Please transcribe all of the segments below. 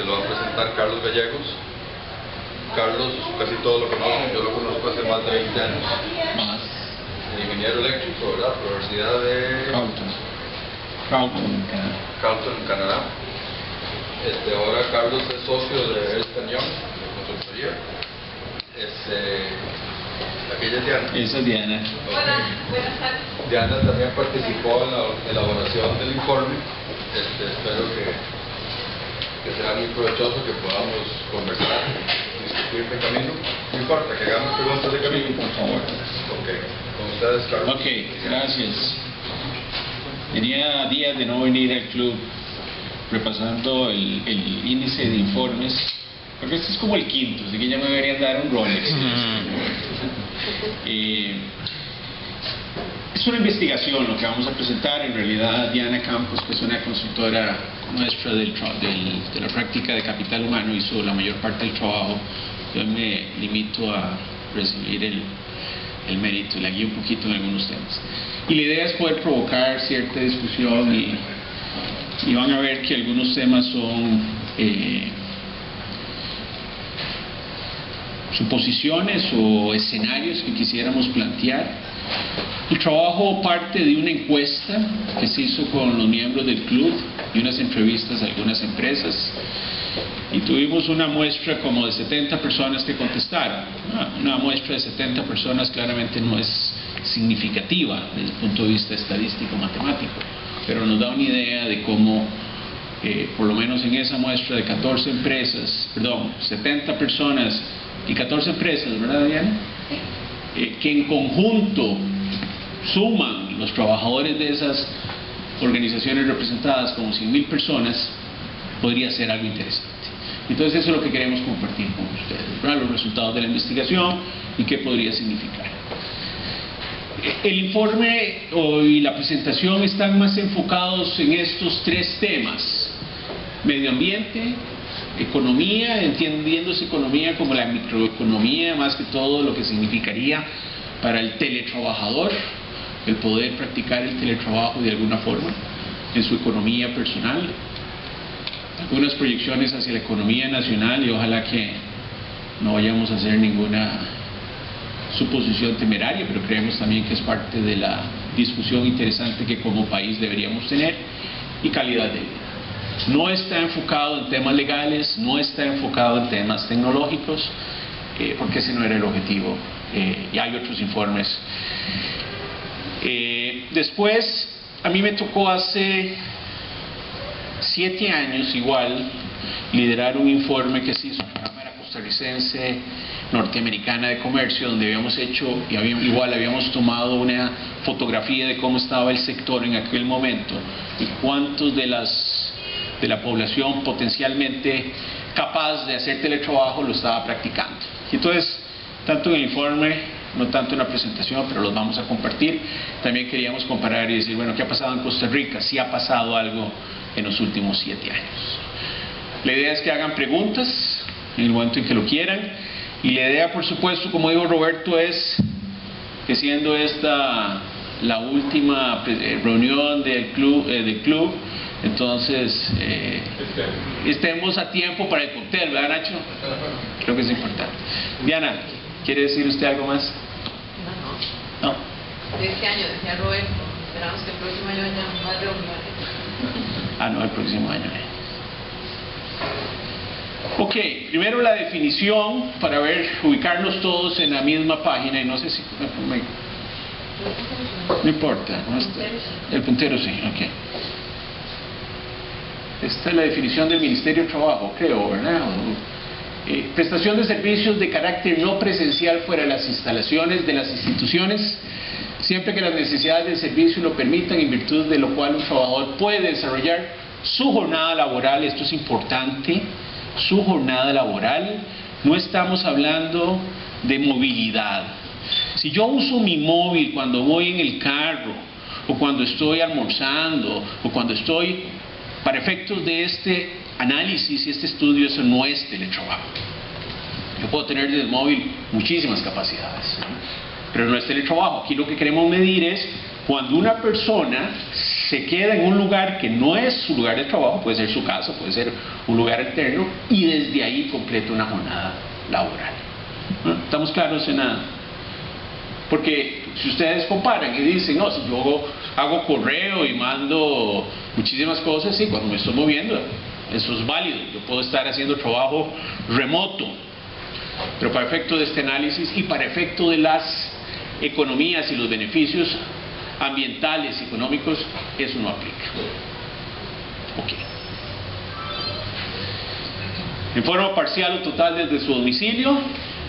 que lo va a presentar Carlos Gallegos. Carlos, casi todos lo conocen, yo lo conozco hace más de 20 años. Más. Ingeniero eléctrico, ¿verdad? Universidad de Carleton, en Canadá. Ahora Carlos es socio de Ernst & Young, de consultoría. Aquella es Diana. Esa es Diana. Hola, buenas tardes. Diana también participó en la elaboración del informe. Espero que sea muy provechoso, que podamos conversar, discutir de camino. No importa, que hagamos preguntas de camino. Sí, por favor. Ok, con ustedes, Carlos. Ok, gracias. Tenía días de no venir al club repasando el índice de informes, porque este es como el quinto, así que ya me deberían dar un Rolex. Es una investigación lo que vamos a presentar. En realidad Diana Campos, que es una consultora nuestra de la práctica de capital humano, hizo la mayor parte del trabajo. Yo me limito a recibir el mérito, la guío un poquito en algunos temas. Y la idea es poder provocar cierta discusión y van a ver que algunos temas son suposiciones o escenarios que quisiéramos plantear. El trabajo parte de una encuesta que se hizo con los miembros del club y unas entrevistas a algunas empresas, y tuvimos una muestra como de 70 personas que contestaron. Una muestra de 70 personas claramente no es significativa desde el punto de vista estadístico matemático, pero nos da una idea de cómo por lo menos en esa muestra de 14 empresas, 70 personas y 14 empresas, ¿verdad, Diana? Que en conjunto suman los trabajadores de esas organizaciones representadas como 100.000 personas, podría ser algo interesante. Entonces eso es lo que queremos compartir con ustedes, ¿verdad? Los resultados de la investigación y qué podría significar. El informe y la presentación están más enfocados en estos tres temas: medio ambiente, economía, entendiéndose economía como la microeconomía, más que todo lo que significaría para el teletrabajador el poder practicar el teletrabajo de alguna forma en su economía personal, algunas proyecciones hacia la economía nacional, y ojalá que no vayamos a hacer ninguna suposición temeraria, pero creemos también que es parte de la discusión interesante que como país deberíamos tener, y calidad de vida. No está enfocado en temas legales, no está enfocado en temas tecnológicos, porque ese no era el objetivo, y hay otros informes. Después, a mí me tocó hace 7 años igual liderar un informe que se hizo en la Cámara Costarricense Norteamericana de Comercio, donde habíamos hecho, y habíamos tomado una fotografía de cómo estaba el sector en aquel momento y cuántos de la población potencialmente capaz de hacer teletrabajo lo estaba practicando. Y entonces, tanto en el informe, no tanto en la presentación, pero los vamos a compartir, también queríamos comparar y decir, bueno, ¿qué ha pasado en Costa Rica? Si ha pasado algo en los últimos 7 años. La idea es que hagan preguntas en el momento en que lo quieran, y la idea, por supuesto, como dijo Roberto, es que siendo esta la última reunión del club, entonces estemos a tiempo para el cóctel, ¿verdad, Nacho? Creo que es importante. Diana, ¿quiere decir usted algo más? No. De este año, decía Roberto, esperamos que el próximo año haya más reuniones. No, el próximo año. Ok, primero la definición para ubicarnos todos en la misma página, y no sé si... No importa, no está. El puntero sí, ok. Esta es la definición del Ministerio de Trabajo, creo, ¿verdad? Prestación de servicios de carácter no presencial fuera de las instalaciones de las instituciones, siempre que las necesidades del servicio lo permitan, en virtud de lo cual un trabajador puede desarrollar su jornada laboral. Esto es importante, su jornada laboral. No estamos hablando de movilidad. Si yo uso mi móvil cuando voy en el carro, o cuando estoy almorzando, o cuando estoy... Para efectos de este análisis y este estudio, eso no es teletrabajo. Yo puedo tener desde el móvil muchísimas capacidades, pero no es teletrabajo. Aquí lo que queremos medir es cuando una persona se queda en un lugar que no es su lugar de trabajo, puede ser su casa, puede ser un lugar alterno, y desde ahí completa una jornada laboral. ¿No? ¿Estamos claros en nada? Porque si ustedes comparan y dicen, no, si yo hago correo y mando muchísimas cosas, sí, cuando me estoy moviendo, eso es válido. Yo puedo estar haciendo trabajo remoto, pero para efecto de este análisis y para efecto de las economías y los beneficios ambientales y económicos, eso no aplica. Ok. En forma parcial o total desde su domicilio,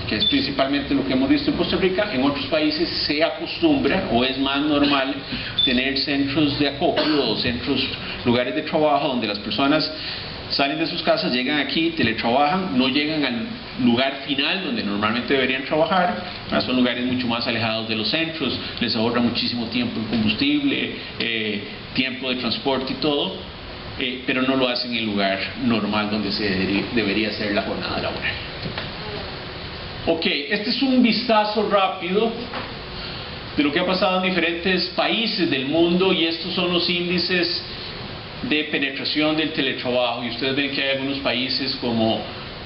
que es principalmente lo que hemos visto en Costa Rica. En otros países se acostumbra o es más normal tener centros de acopio o lugares de trabajo donde las personas salen de sus casas, llegan aquí, teletrabajan, no llegan al lugar final donde normalmente deberían trabajar. Son lugares mucho más alejados de los centros, les ahorra muchísimo tiempo en combustible, tiempo de transporte y todo, pero no lo hacen en el lugar normal donde debería ser la jornada laboral. Ok, este es un vistazo rápido de lo que ha pasado en diferentes países del mundo, y estos son los índices de penetración del teletrabajo, y ustedes ven que hay algunos países como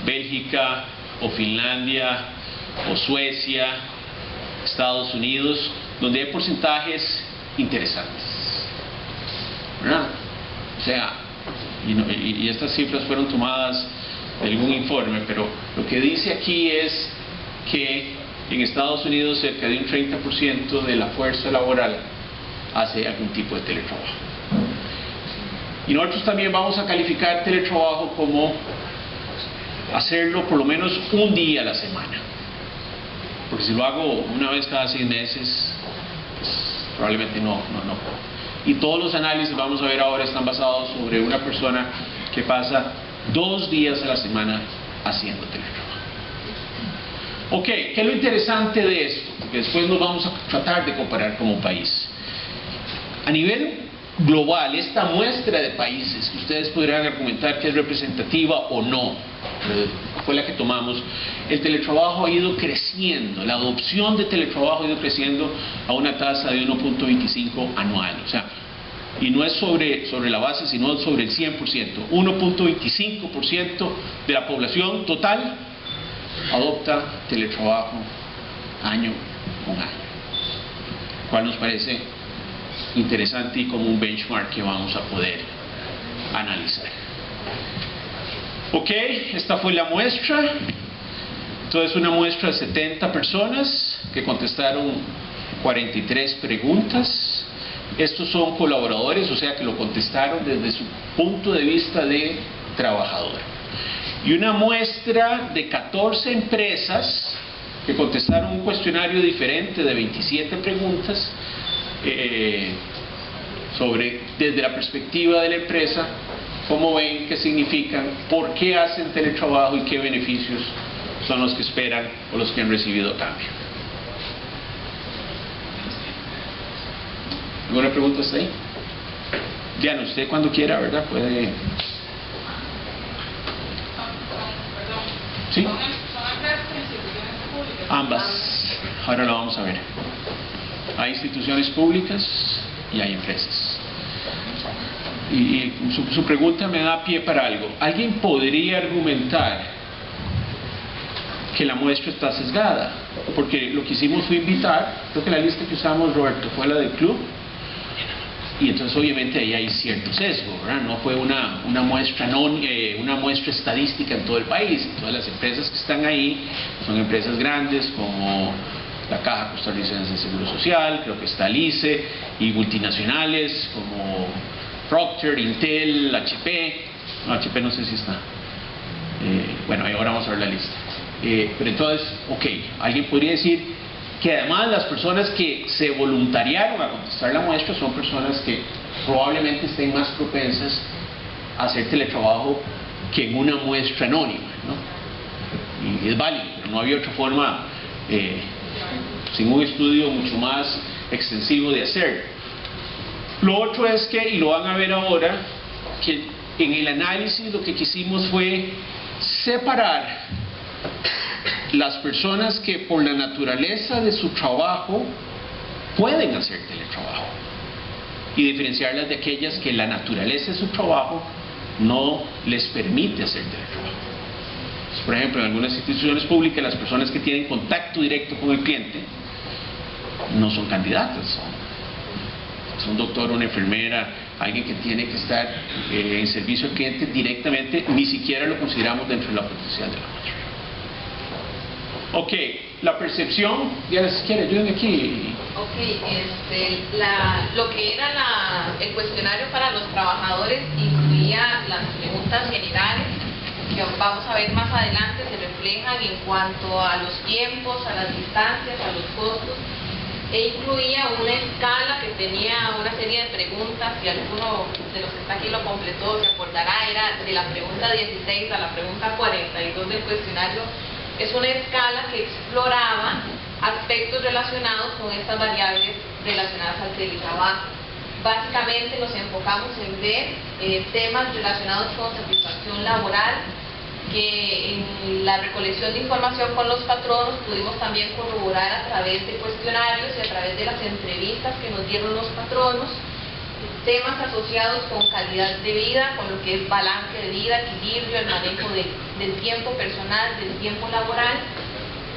Bélgica o Finlandia o Suecia, Estados Unidos, donde hay porcentajes interesantes, ¿verdad? O sea, y estas cifras fueron tomadas de algún informe, pero lo que dice aquí es que en Estados Unidos cerca de un 30% de la fuerza laboral hace algún tipo de teletrabajo. Y nosotros también vamos a calificar teletrabajo como hacerlo por lo menos un día a la semana. Porque si lo hago una vez cada 6 meses, pues, probablemente no. Y todos los análisis, vamos a ver ahora, están basados sobre una persona que pasa 2 días a la semana haciendo teletrabajo. Ok, ¿qué es lo interesante de esto? Porque después nos vamos a tratar de comparar como país. A nivel global, esta muestra de países, que ustedes podrían argumentar que es representativa o no, fue la que tomamos, el teletrabajo ha ido creciendo, la adopción de teletrabajo ha ido creciendo a una tasa de 1.25 anual, o sea, y no es sobre la base, sino sobre el 100%, 1.25% de la población total adopta teletrabajo año con año, cual nos parece interesante y como un benchmark que vamos a poder analizar. Ok, esta fue la muestra. Entonces, una muestra de 70 personas que contestaron 43 preguntas. Estos son colaboradores, o sea que lo contestaron desde su punto de vista de trabajador. Y una muestra de 14 empresas que contestaron un cuestionario diferente de 27 preguntas sobre, desde la perspectiva de la empresa, cómo ven, qué significan, por qué hacen teletrabajo y qué beneficios son los que esperan o los que han recibido a cambio. ¿Alguna pregunta hasta ahí? Diana, usted cuando quiera, ¿verdad? Puede... ¿Sí? Ambas. Ahora lo vamos a ver. Hay instituciones públicas y hay empresas. Y su pregunta me da pie para algo. ¿Alguien podría argumentar que la muestra está sesgada? Porque lo que hicimos fue invitar, creo que la lista que usamos, Roberto, fue la del club, y entonces obviamente ahí hay cierto sesgo, ¿verdad? No fue una muestra estadística en todo el país. Todas las empresas que están ahí son empresas grandes como la Caja Costarricense de Seguro Social, creo que está el ICE, y multinacionales como Procter, Intel, HP. No, HP no sé si está. Bueno, ahora vamos a ver la lista. Pero entonces, ok, alguien podría decir que además las personas que se voluntariaron a contestar la muestra son personas que probablemente estén más propensas a hacer teletrabajo que en una muestra anónima, ¿no? Y es válido, pero no había otra forma, sin un estudio mucho más extensivo de hacer. Lo otro es que, y lo van a ver ahora, que en el análisis lo que quisimos fue separar las personas que por la naturaleza de su trabajo pueden hacer teletrabajo y diferenciarlas de aquellas que la naturaleza de su trabajo no les permite hacer teletrabajo. Por ejemplo, en algunas instituciones públicas, las personas que tienen contacto directo con el cliente no son candidatas. Es un doctor, una enfermera, alguien que tiene que estar en servicio al cliente directamente, ni siquiera lo consideramos dentro de la potencial de la muestra. Ok, la percepción, ya si quiere, ayúdenme aquí. Ok, lo que era el cuestionario para los trabajadores incluía las preguntas generales que vamos a ver más adelante, se reflejan en cuanto a los tiempos, a las distancias, a los costos, e incluía una escala que tenía una serie de preguntas, si alguno de los que está aquí lo completó se acordará, era de la pregunta 16 a la pregunta 42 del cuestionario. Es una escala que exploraba aspectos relacionados con estas variables relacionadas al teletrabajo. Básicamente nos enfocamos en ver temas relacionados con satisfacción laboral, que en la recolección de información con los patronos pudimos también corroborar a través de cuestionarios y a través de las entrevistas que nos dieron los patronos, temas asociados con calidad de vida, con lo que es balance de vida, equilibrio, el manejo del tiempo personal, del tiempo laboral,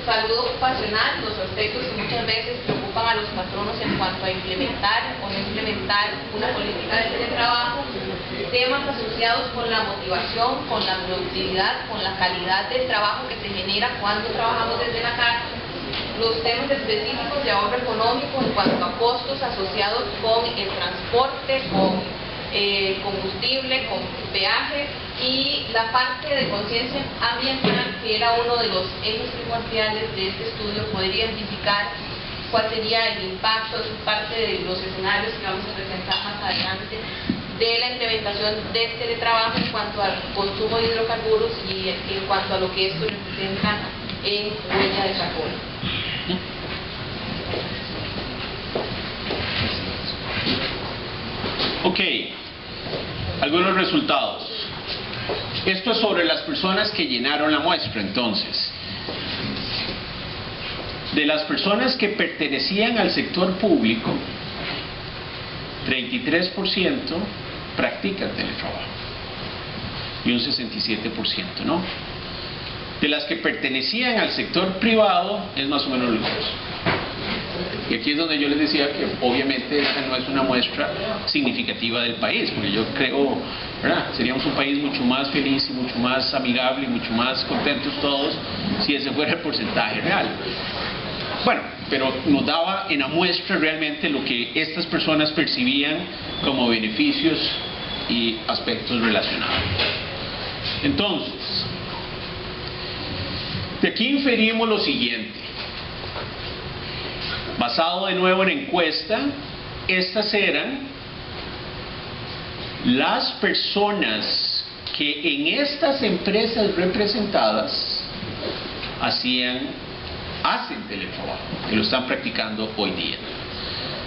salud ocupacional, los aspectos que muchas veces preocupan a los patronos en cuanto a implementar o no implementar una política de teletrabajo, temas asociados con la motivación, con la productividad, con la calidad del trabajo que se genera cuando trabajamos desde la casa, los temas específicos de ahorro económico en cuanto a costos asociados con el transporte, con combustible, con peajes, y la parte de conciencia ambiental, que era uno de los ejes primordiales de este estudio, poder identificar cuál sería el impacto, es parte de los escenarios que vamos a presentar más adelante, de la implementación del teletrabajo en cuanto al consumo de hidrocarburos y en cuanto a lo que esto representa en huella de carbono. Ok, algunos resultados. Esto es sobre las personas que llenaron la muestra. Entonces, de las personas que pertenecían al sector público, 33% practican teletrabajo y un 67% no. De las que pertenecían al sector privado es más o menos lo mismo. Y aquí es donde yo les decía que obviamente esta no es una muestra significativa del país, porque yo creo, ¿verdad?, seríamos un país mucho más feliz y mucho más amigable y mucho más contentos todos si ese fuera el porcentaje real. Bueno, pero nos daba en la muestra realmente lo que estas personas percibían como beneficios y aspectos relacionados. Entonces, de aquí inferimos lo siguiente. Basado de nuevo en encuesta, estas eran las personas que en estas empresas representadas hacen teletrabajo, que lo están practicando hoy día.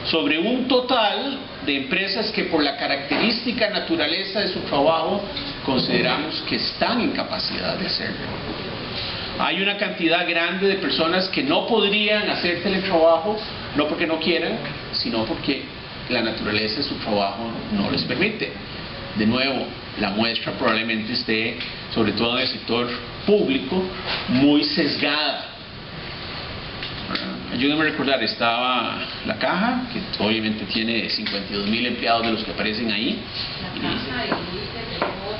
Sobre un total de empresas que por la característica naturaleza de su trabajo consideramos que están en capacidad de hacerlo. Hay una cantidad grande de personas que no podrían hacer teletrabajo, no porque no quieran, sino porque la naturaleza de su trabajo no les permite. De nuevo, la muestra probablemente esté, sobre todo en el sector público, muy sesgada. Ayúdenme a recordar, estaba la caja, que obviamente tiene 52.000 empleados de los que aparecen ahí. La caja,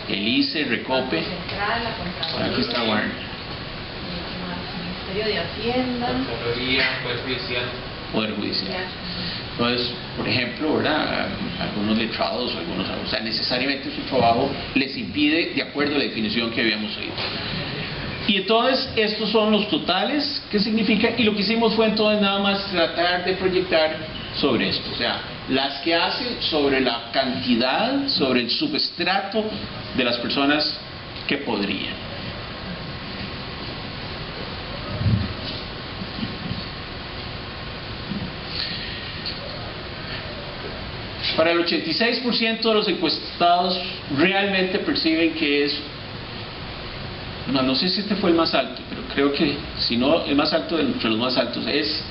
el ICE, Recope. Aquí está Warner. Ministerio de Hacienda, Poder Judicial. Entonces, por ejemplo, ¿verdad?, algunos letrados, o sea, necesariamente su trabajo les impide, de acuerdo a la definición que habíamos oído. Y entonces, estos son los totales, ¿qué significa? Y lo que hicimos fue entonces nada más tratar de proyectar sobre esto, o sea, las que hacen sobre la cantidad, sobre el subestrato de las personas que podrían. Para el 86% de los encuestados realmente perciben que es, no sé si este fue el más alto, pero creo que si no el más alto entre los más altos, es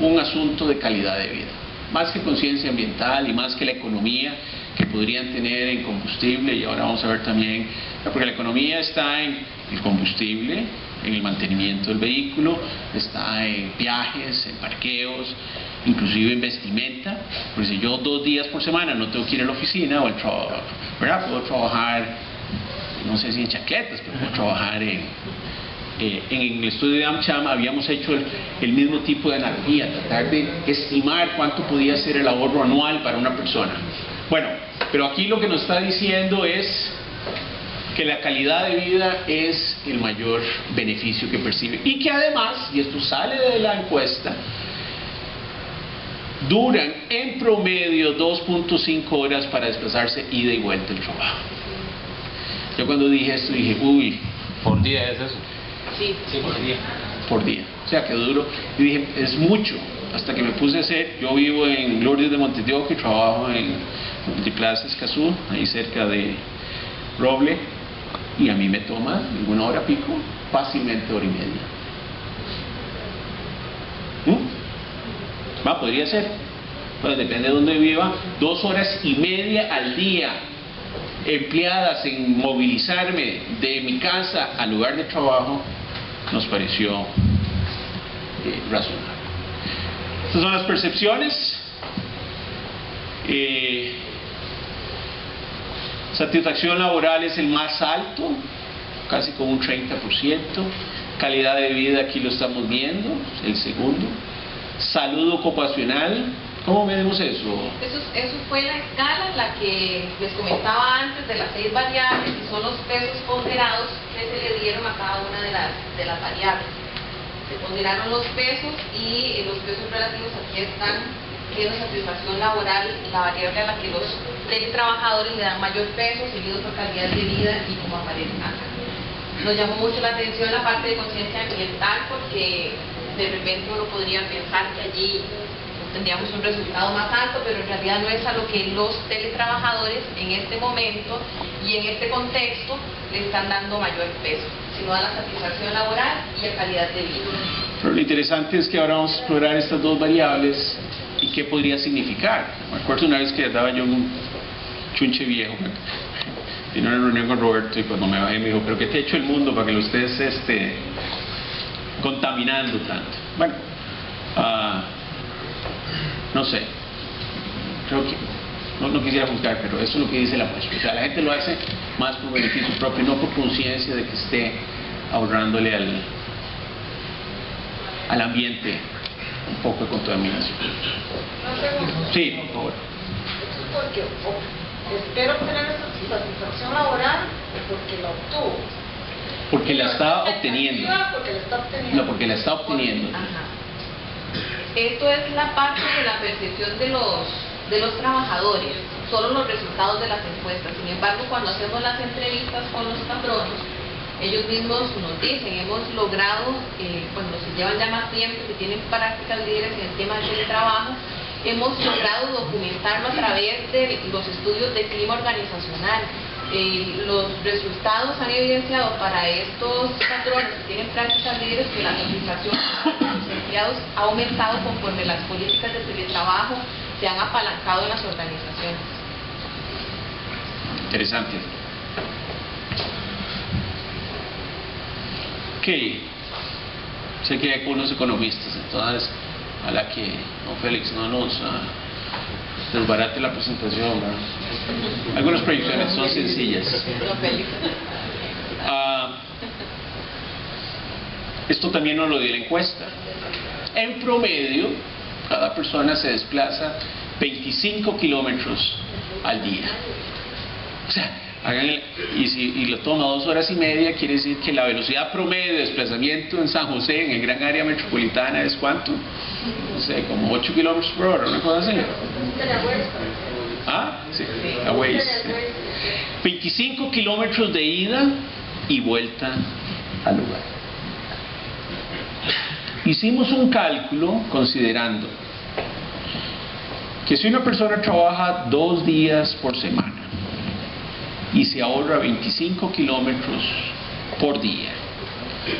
un asunto de calidad de vida. más que conciencia ambiental y más que la economía que podrían tener en combustible, y ahora vamos a ver también, porque la economía está en el combustible, en el mantenimiento del vehículo, está en viajes, en parqueos, inclusive en vestimenta, porque si yo 2 días por semana no tengo que ir a la oficina o al trabajo, ¿verdad? Puedo trabajar, no sé si en chaquetas, pero puedo trabajar en el estudio de AmCham habíamos hecho el mismo tipo de analogía, tratar de estimar cuánto podía ser el ahorro anual para una persona. Bueno, pero aquí lo que nos está diciendo es que la calidad de vida es el mayor beneficio que percibe y que además, y esto sale de la encuesta, duran en promedio 2.5 horas para desplazarse ida y vuelta del trabajo. Yo cuando dije esto dije, uy, ¿Por día es eso? Sí. Sí, por día. por día, o sea que duro, y dije, es mucho, hasta que me puse a hacer, yo vivo en Lourdes de Montedioca y trabajo en Multiplaza Escazú, ahí cerca de Roble, y a mí me toma en 1 hora pico, fácilmente 1 hora y media. Podría ser, pues depende de dónde viva, 2 horas y media al día empleadas en movilizarme de mi casa al lugar de trabajo, nos pareció razonable. Estas son las percepciones. Satisfacción laboral es el más alto, casi con un 30%. Calidad de vida, aquí lo estamos viendo, el segundo. Salud ocupacional, ¿cómo medimos eso? Eso fue la escala, la que les comentaba antes, de las 6 variables, y son los pesos ponderados que se le dieron a cada una de las variables. Se ponderaron los pesos y los pesos relativos aquí están, siendo satisfacción laboral, la variable a la que los teletrabajadores le dan mayor peso, seguido por calidad de vida y como aparece acá. Nos llamó mucho la atención la parte de conciencia ambiental, porque de repente uno podría pensar que allí tendríamos un resultado más alto, pero en realidad no es a lo que los teletrabajadores en este momento y en este contexto le están dando mayor peso, sino a la satisfacción laboral y a calidad de vida. Pero lo interesante es que ahora vamos a explorar estas 2 variables y qué podría significar. Me acuerdo una vez que estaba yo un chunche viejo, vino a una reunión con Roberto y cuando me bajé me dijo, pero ¿qué te ha hecho el mundo para que lo estés contaminando tanto? Bueno, no sé, creo que no quisiera juzgar, pero eso es lo que dice la muestra. O sea, la gente lo hace más por beneficio propio, no por conciencia de que esté ahorrándole al ambiente un poco de contaminación. Sí, por favor. Porque espero obtener esa satisfacción laboral porque la obtuvo. Porque la está obteniendo. Porque la está obteniendo. No, porque la está obteniendo. Ajá. Esto es la parte de la percepción de los trabajadores, solo los resultados de las encuestas. Sin embargo, cuando hacemos las entrevistas con los patronos, ellos mismos nos dicen, hemos logrado, cuando se llevan ya más tiempo, que tienen prácticas líderes en el tema del teletrabajo, hemos logrado documentarlo a través de los estudios de clima organizacional. Los resultados han evidenciado para estos patrones que tienen prácticas líderes que la satisfacción de los empleados ha aumentado conforme las políticas de teletrabajo se han apalancado en las organizaciones. Interesante. Ok. Sé que hay algunos economistas, entonces a la que Félix no nos desbarate la presentación, ¿verdad? Algunas proyecciones son sencillas. Esto también nos lo dio la encuesta. En promedio, cada persona se desplaza 25 kilómetros al día. O sea, y lo toma 2 horas y media, quiere decir que la velocidad promedio de desplazamiento en San José, en el gran área metropolitana, es ¿cuánto? No sé, como 8 kilómetros por hora, una cosa así. Ah, sí, a Waze. 25 kilómetros de ida y vuelta al lugar. Hicimos un cálculo considerando que si una persona trabaja 2 días por semana y se ahorra 25 kilómetros por día,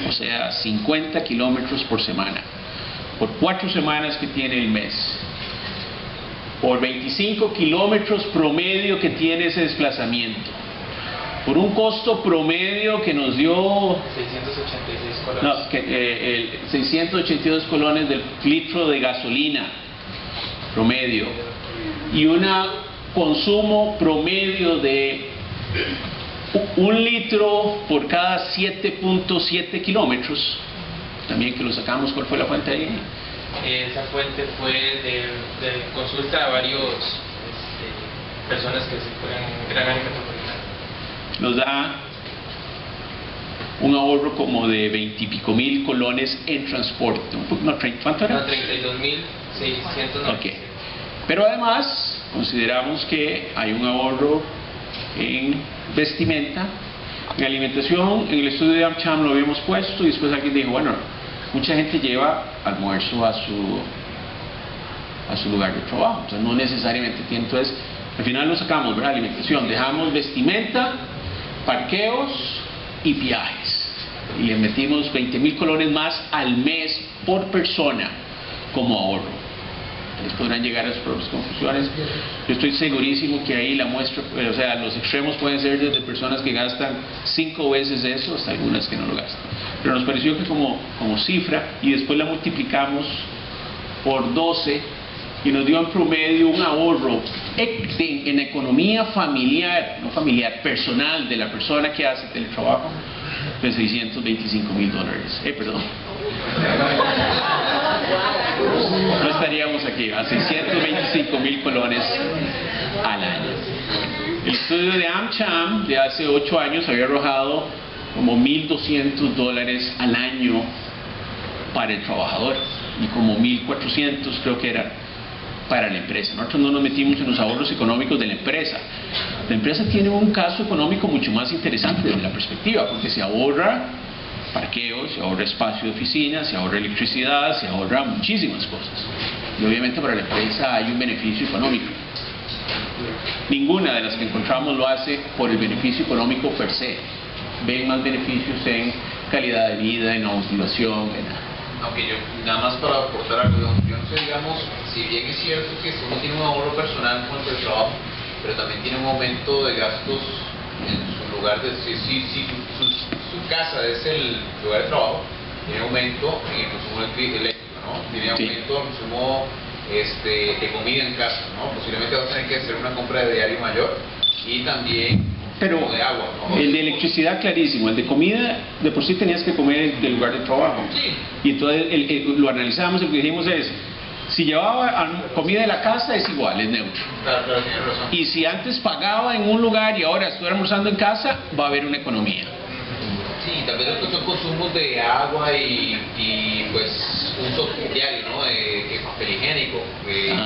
o sea, 50 kilómetros por semana, por 4 semanas que tiene el mes, por 25 kilómetros promedio que tiene ese desplazamiento, por un costo promedio que nos dio 686 colones. 682 colones del litro de gasolina promedio, y un consumo promedio de 1 litro por cada 7.7 kilómetros, también que lo sacamos. ¿Cuál fue la fuente ahí? Esa fuente fue de consulta a varios personas que circulan en gran área metropolitana. Nos da un ahorro como de 20 y pico mil colones en transporte. ¿Cuánto era? No, 32.690. Ok. Pero además consideramos que hay un ahorro en vestimenta, en alimentación. En el estudio de AmCham lo habíamos puesto y después alguien dijo, bueno, mucha gente lleva almuerzo a su lugar de trabajo, entonces no necesariamente tiene. Entonces al final lo sacamos, ¿verdad? Alimentación, dejamos vestimenta, parqueos y viajes, y le metimos 20.000 colones más al mes por persona como ahorro. Ustedes podrán llegar a sus propias conclusiones. Yo estoy segurísimo que ahí la muestra, o sea, los extremos pueden ser desde personas que gastan 5 veces eso hasta algunas que no lo gastan. Pero nos pareció que como cifra, y después la multiplicamos por 12 y nos dio en promedio un ahorro en economía familiar, no familiar, personal, de la persona que hace teletrabajo, de $625.000. Perdón. No estaríamos aquí, a 625.000 colones al año. El estudio de AmCham de hace 8 años había arrojado como $1.200 al año para el trabajador y como 1.400 creo que era para la empresa. Nosotros no nos metimos en los ahorros económicos de la empresa. La empresa tiene un caso económico mucho más interesante desde la perspectiva, porque se ahorra parqueos, se ahorra espacio de oficina, se ahorra electricidad, se ahorra muchísimas cosas. Y obviamente para la empresa hay un beneficio económico. Ninguna de las que encontramos lo hace por el beneficio económico per se. Ven más beneficios en calidad de vida, en motivación, en... Aunque yo, nada más para aportar algo, yo no sé, digamos, si bien es cierto que uno tiene un ahorro personal con el trabajo, pero también tiene un aumento de gastos en su lugar de... su casa es el lugar de trabajo, tiene aumento en el consumo eléctrico, ¿no? Tiene aumento en el consumo de comida en casa, ¿no? Posiblemente vas a tener que hacer una compra de diario mayor y también... Pero de agua, ¿no? El de electricidad clarísimo, el de comida de por sí tenías que comer del lugar de trabajo. Sí. Y entonces lo analizamos y lo que dijimos es, si llevaba comida de la casa es igual, es neutro. Claro, tienes razón. Y si antes pagaba en un lugar y ahora estoy almorzando en casa, va a haber una economía. Sí, tal vez son consumos de agua y pues uso diario, ¿no? De papel higiénico,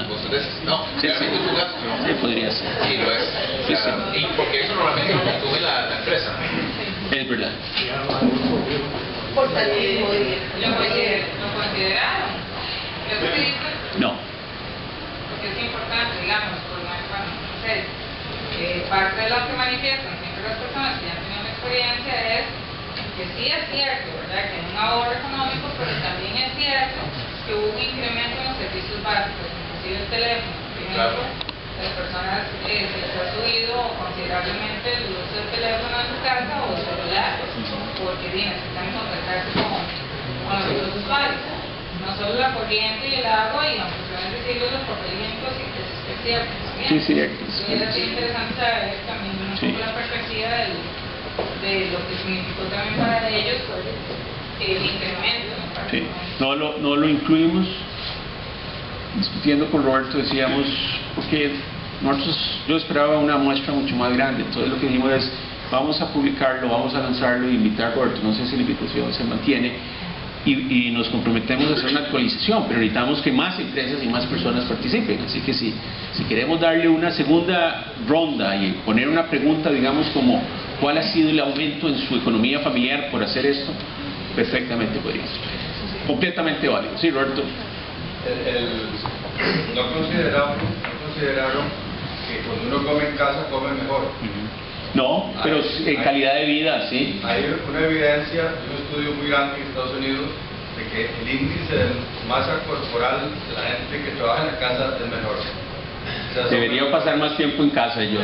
vosotros, ¿no? Sí, realmente sí. tu gasto, ¿no? Sí, podría ser. Sí, lo es. Sí, O sea, sí. Y porque eso normalmente lo consume la empresa. Es verdad. Portalismo, ¿lo consideraron? Yo creo que No. porque es importante, digamos, por no sé, parte de lo que manifiestan siempre las personas que ya han tenido una experiencia es que sí es cierto, ¿verdad?, que hay un ahorro económico, pero también es cierto que hubo un incremento en los servicios básicos, inclusive el teléfono, por ejemplo. Las personas se les ha subido considerablemente el uso del teléfono en su casa o el celular, porque necesitan contactarse con los otros usuarios. No solo la corriente y el agua, y aunque suelen decirlo los papeles higiénicos, sí que es cierto también. Sí, sí, Hubiera sido interesante saber también un poco la perspectiva de lo que significó también para ellos pues, el incremento. Sí. No lo incluimos. Discutiendo con Roberto decíamos, porque yo esperaba una muestra mucho más grande, entonces lo que dijimos es, vamos a publicarlo, vamos a lanzarlo e invitar a Roberto, no sé si la invitación se mantiene, y nos comprometemos a hacer una actualización, pero necesitamos que más empresas y más personas participen, así que si queremos darle una segunda ronda y poner una pregunta, digamos, como ¿cuál ha sido el aumento en su economía familiar por hacer esto? Perfectamente podría ser. Completamente válido. Sí, Roberto. No consideraron que cuando uno come en casa come mejor. No, pero en calidad de vida, sí. Hay una evidencia de un estudio muy grande en Estados Unidos de que el índice de masa corporal de la gente que trabaja en la casa es mejor. Debería pasar más tiempo en casa yo.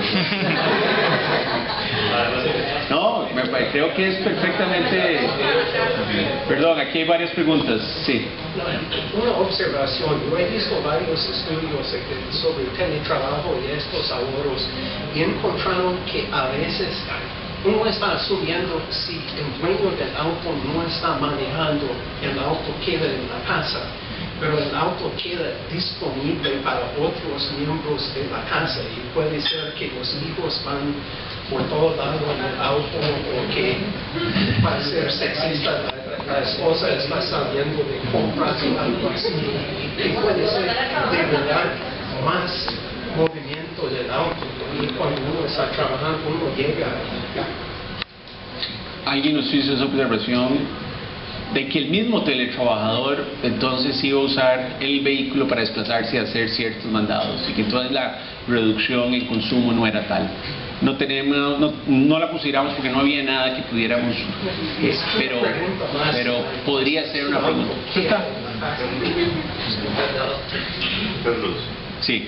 No, creo que es perfectamente... Perdón, aquí hay varias preguntas. Sí. Una observación. Yo he visto varios estudios sobre teletrabajo y estos ahorros y encontraron que a veces uno está asumiendo si el dueño del auto no está manejando, el auto queda en la casa, pero el auto queda disponible para otros miembros de la casa y puede ser que los hijos van por todo lado en el auto o que, para ser sexista, la esposa está saliendo de compras y algo así, y puede ser de verdad más movimiento del auto, y cuando uno está trabajando uno llega. Alguien nos hizo esa observación de que el mismo teletrabajador entonces iba a usar el vehículo para desplazarse y hacer ciertos mandados, y que entonces la reducción en consumo no era tal. No la pusiéramos porque no había nada que pudiéramos, pero podría ser una pregunta. Carlos, Sí.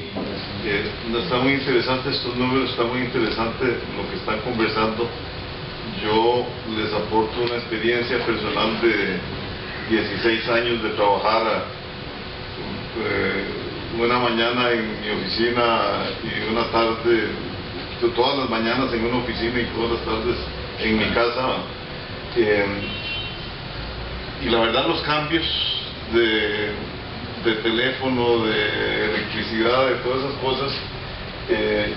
está muy interesante estos números, está muy interesante lo que están conversando. Yo les aporto una experiencia personal de 16 años de trabajar una mañana en mi oficina y una tarde, todas las mañanas en una oficina y todas las tardes en mi casa. Y la verdad los cambios de teléfono, de electricidad, de todas esas cosas,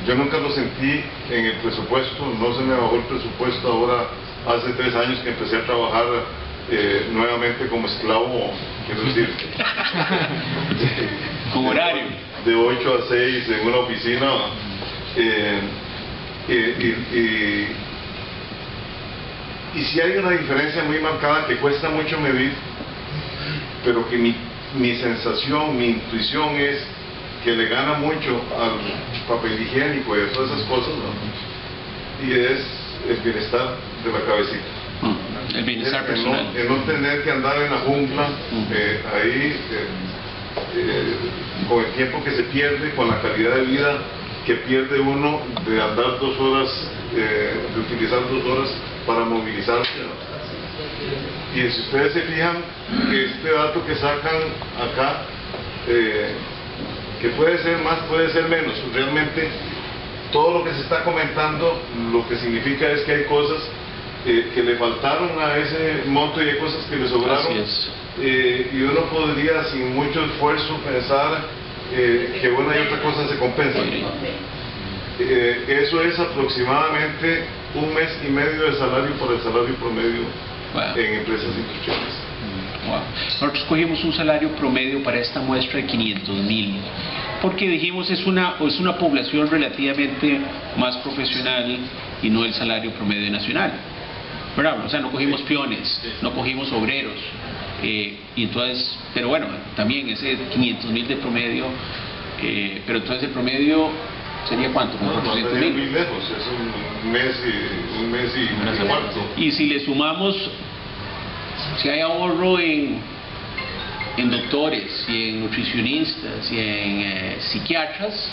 yo nunca lo sentí en el presupuesto, no se me bajó el presupuesto. Ahora hace 3 años que empecé a trabajar nuevamente como esclavo, quiero decir, con horario de 8 a 6 en una oficina, y sí hay una diferencia muy marcada que cuesta mucho medir, pero que mi sensación, mi intuición es que le gana mucho al papel higiénico y a todas esas cosas, ¿no? Y es el bienestar de la cabecita. El bienestar personal. El no tener que andar en la jungla, ahí, con el tiempo que se pierde, con la calidad de vida que pierde uno de andar 2 horas, de utilizar 2 horas para movilizarse, ¿no? Y si ustedes se fijan, que este dato que sacan acá, que puede ser más, puede ser menos, realmente todo lo que se está comentando lo que significa es que hay cosas que le faltaron a ese monto y hay cosas que le sobraron, y uno podría sin mucho esfuerzo pensar que una y otra cosa se compensan. Eso es aproximadamente 1 mes y medio de salario por el salario promedio en empresas industriales. Nosotros cogimos un salario promedio para esta muestra de 500,000 porque dijimos es una población relativamente más profesional y no el salario promedio nacional, ¿verdad? O sea, no cogimos peones, no cogimos obreros, y entonces, pero bueno, también ese 500,000 de promedio, pero entonces el promedio sería ¿cuánto? Como 400,000. Muy lejos, es un mes y cuarto. Y si le sumamos, si hay ahorro en doctores y en nutricionistas y en psiquiatras,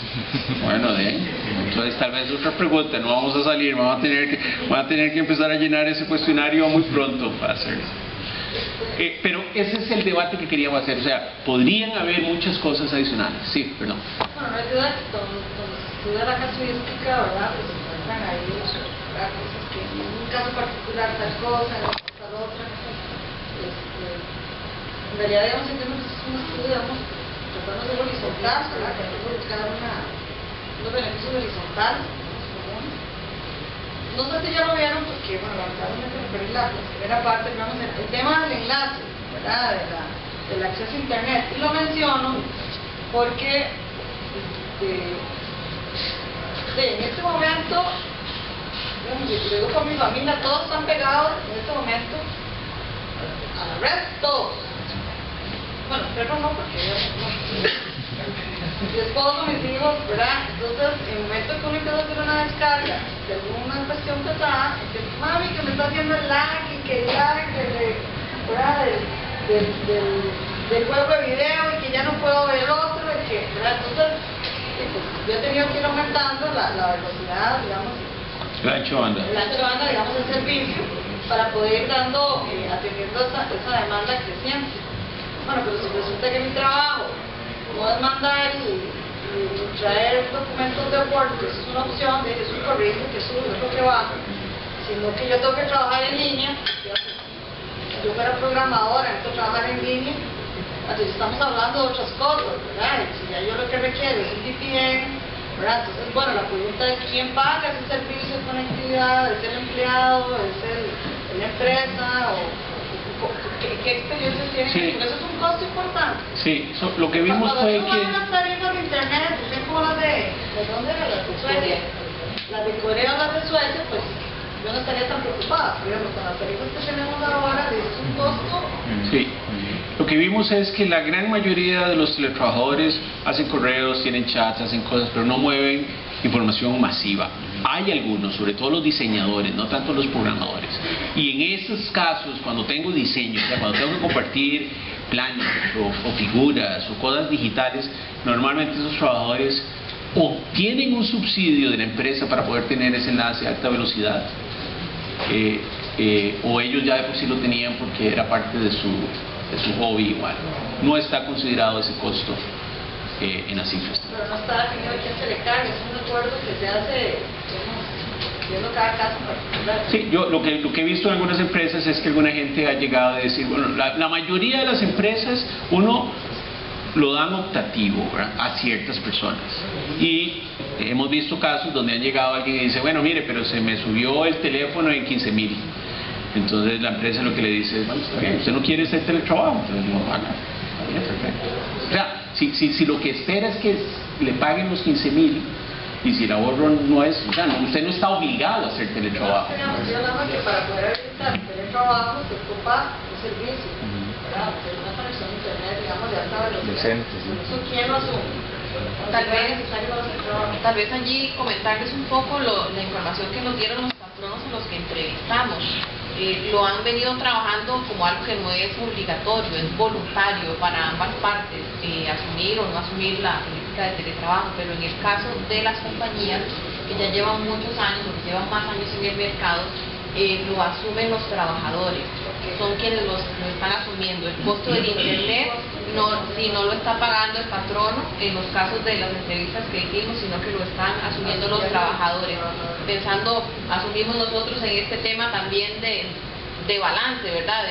bueno, entonces tal vez otra pregunta, no vamos a salir, van a tener que empezar a llenar ese cuestionario muy pronto para hacerlo. Pero ese es el debate que queríamos hacer, o sea, podrían haber muchas cosas adicionales. Sí, perdón. Bueno, no es duda que cuando se estudia la casuística, ¿verdad? Pues se encuentran ahí cosas que en un caso particular tal cosa, en otro tal otra. En realidad, digamos, si tenemos un estudio, digamos, tratando de ser horizontal, ¿verdad? Que hay que buscar unos beneficios horizontales, comunes. No sé si ya lo vieron, porque, bueno, lamentablemente me perdí la primera parte, digamos, el tema del enlace, ¿verdad? Del acceso a Internet. Y lo menciono porque en este momento, digamos, si yo digo con mi familia, todos están pegados en este momento a la red, todos. Bueno, pero no, porque mi esposo, mis hijos, ¿verdad? Entonces, en el momento que uno empieza a hacer una descarga de alguna cuestión pesada, empieza, mami, que me está haciendo el lag, y que el lag ¿verdad? Del juego de video, y que ya no puedo ver el otro, y que, ¿verdad? Entonces, pues, yo he tenido que ir aumentando la velocidad, digamos, El ancho de banda. el ancho de banda, digamos, el servicio, para poder ir dando, atendiendo esa demanda creciente. Bueno, pero si resulta que mi trabajo no es mandar y traer documentos de Word, que eso es una opción, es un correo que sube, es lo que baja, sino que yo tengo que trabajar en línea. Si yo fuera programadora, necesito trabajar en línea, entonces estamos hablando de otras cosas, ¿verdad? Si ya yo lo que requiero es un VPN, ¿verdad? Entonces, bueno, la pregunta es quién paga ese servicio de conectividad, ¿es el empleado, es la empresa, o qué experiencias tienen? Sí. Porque eso es un costo importante. Sí, lo que vimos Cuando fue uno que... va a las tarifas de internet, ¿usted como las ¿de dónde era? Las de Suecia. Las de Corea o las de Suecia, pues yo no estaría tan preocupada. Por ejemplo, con las tarifas que tenemos ahora, es un costo. Sí, lo que vimos es que la gran mayoría de los teletrabajadores hacen correos, tienen chats, hacen cosas, pero no mueven información masiva. Hay algunos, sobre todo los diseñadores, no tanto los programadores. Y en esos casos, cuando tengo diseño, o sea, cuando tengo que compartir planos o figuras o cosas digitales, normalmente esos trabajadores o tienen un subsidio de la empresa para poder tener ese enlace a alta velocidad, o ellos ya de por sí lo tenían porque era parte de su hobby igual. No está considerado ese costo en las cifras. Pero no está definido quién se le carga, es un acuerdo que se hace viendo cada caso particular. Sí, yo lo que he visto en algunas empresas es que alguna gente ha llegado a decir, bueno, la mayoría de las empresas, uno lo dan optativo, ¿verdad?, a ciertas personas. Y hemos visto casos donde han llegado alguien y dice, bueno, mire, pero se me subió el teléfono en 15,000. Entonces la empresa lo que le dice es, bueno, está bien, usted no quiere hacer teletrabajo, entonces no paga. Está bien, perfecto. O sea, si lo que espera es que le paguen los 15,000, y si el ahorro no es, o sea, usted no está obligado a hacer teletrabajo. Yo hablaba que para poder habilitar teletrabajo se ocupa un servicio, ¿verdad? Una conexión a internet, digamos, de alta velocidad. Decente, sí. ¿Eso quién lo asume? Tal vez allí comentarles un poco la información que nos dieron los patronos a los que entrevistamos. Lo han venido trabajando como algo que no es obligatorio, es voluntario para ambas partes, asumir o no asumir la política de teletrabajo, pero en el caso de las compañías que ya llevan muchos años o que llevan más años en el mercado, lo asumen los trabajadores, son quienes lo están asumiendo. El costo del internet si no lo está pagando el patrono en los casos de las entrevistas que hicimos, sino que lo están asumiendo los trabajadores. Asumimos nosotros en este tema también de balance, ¿verdad?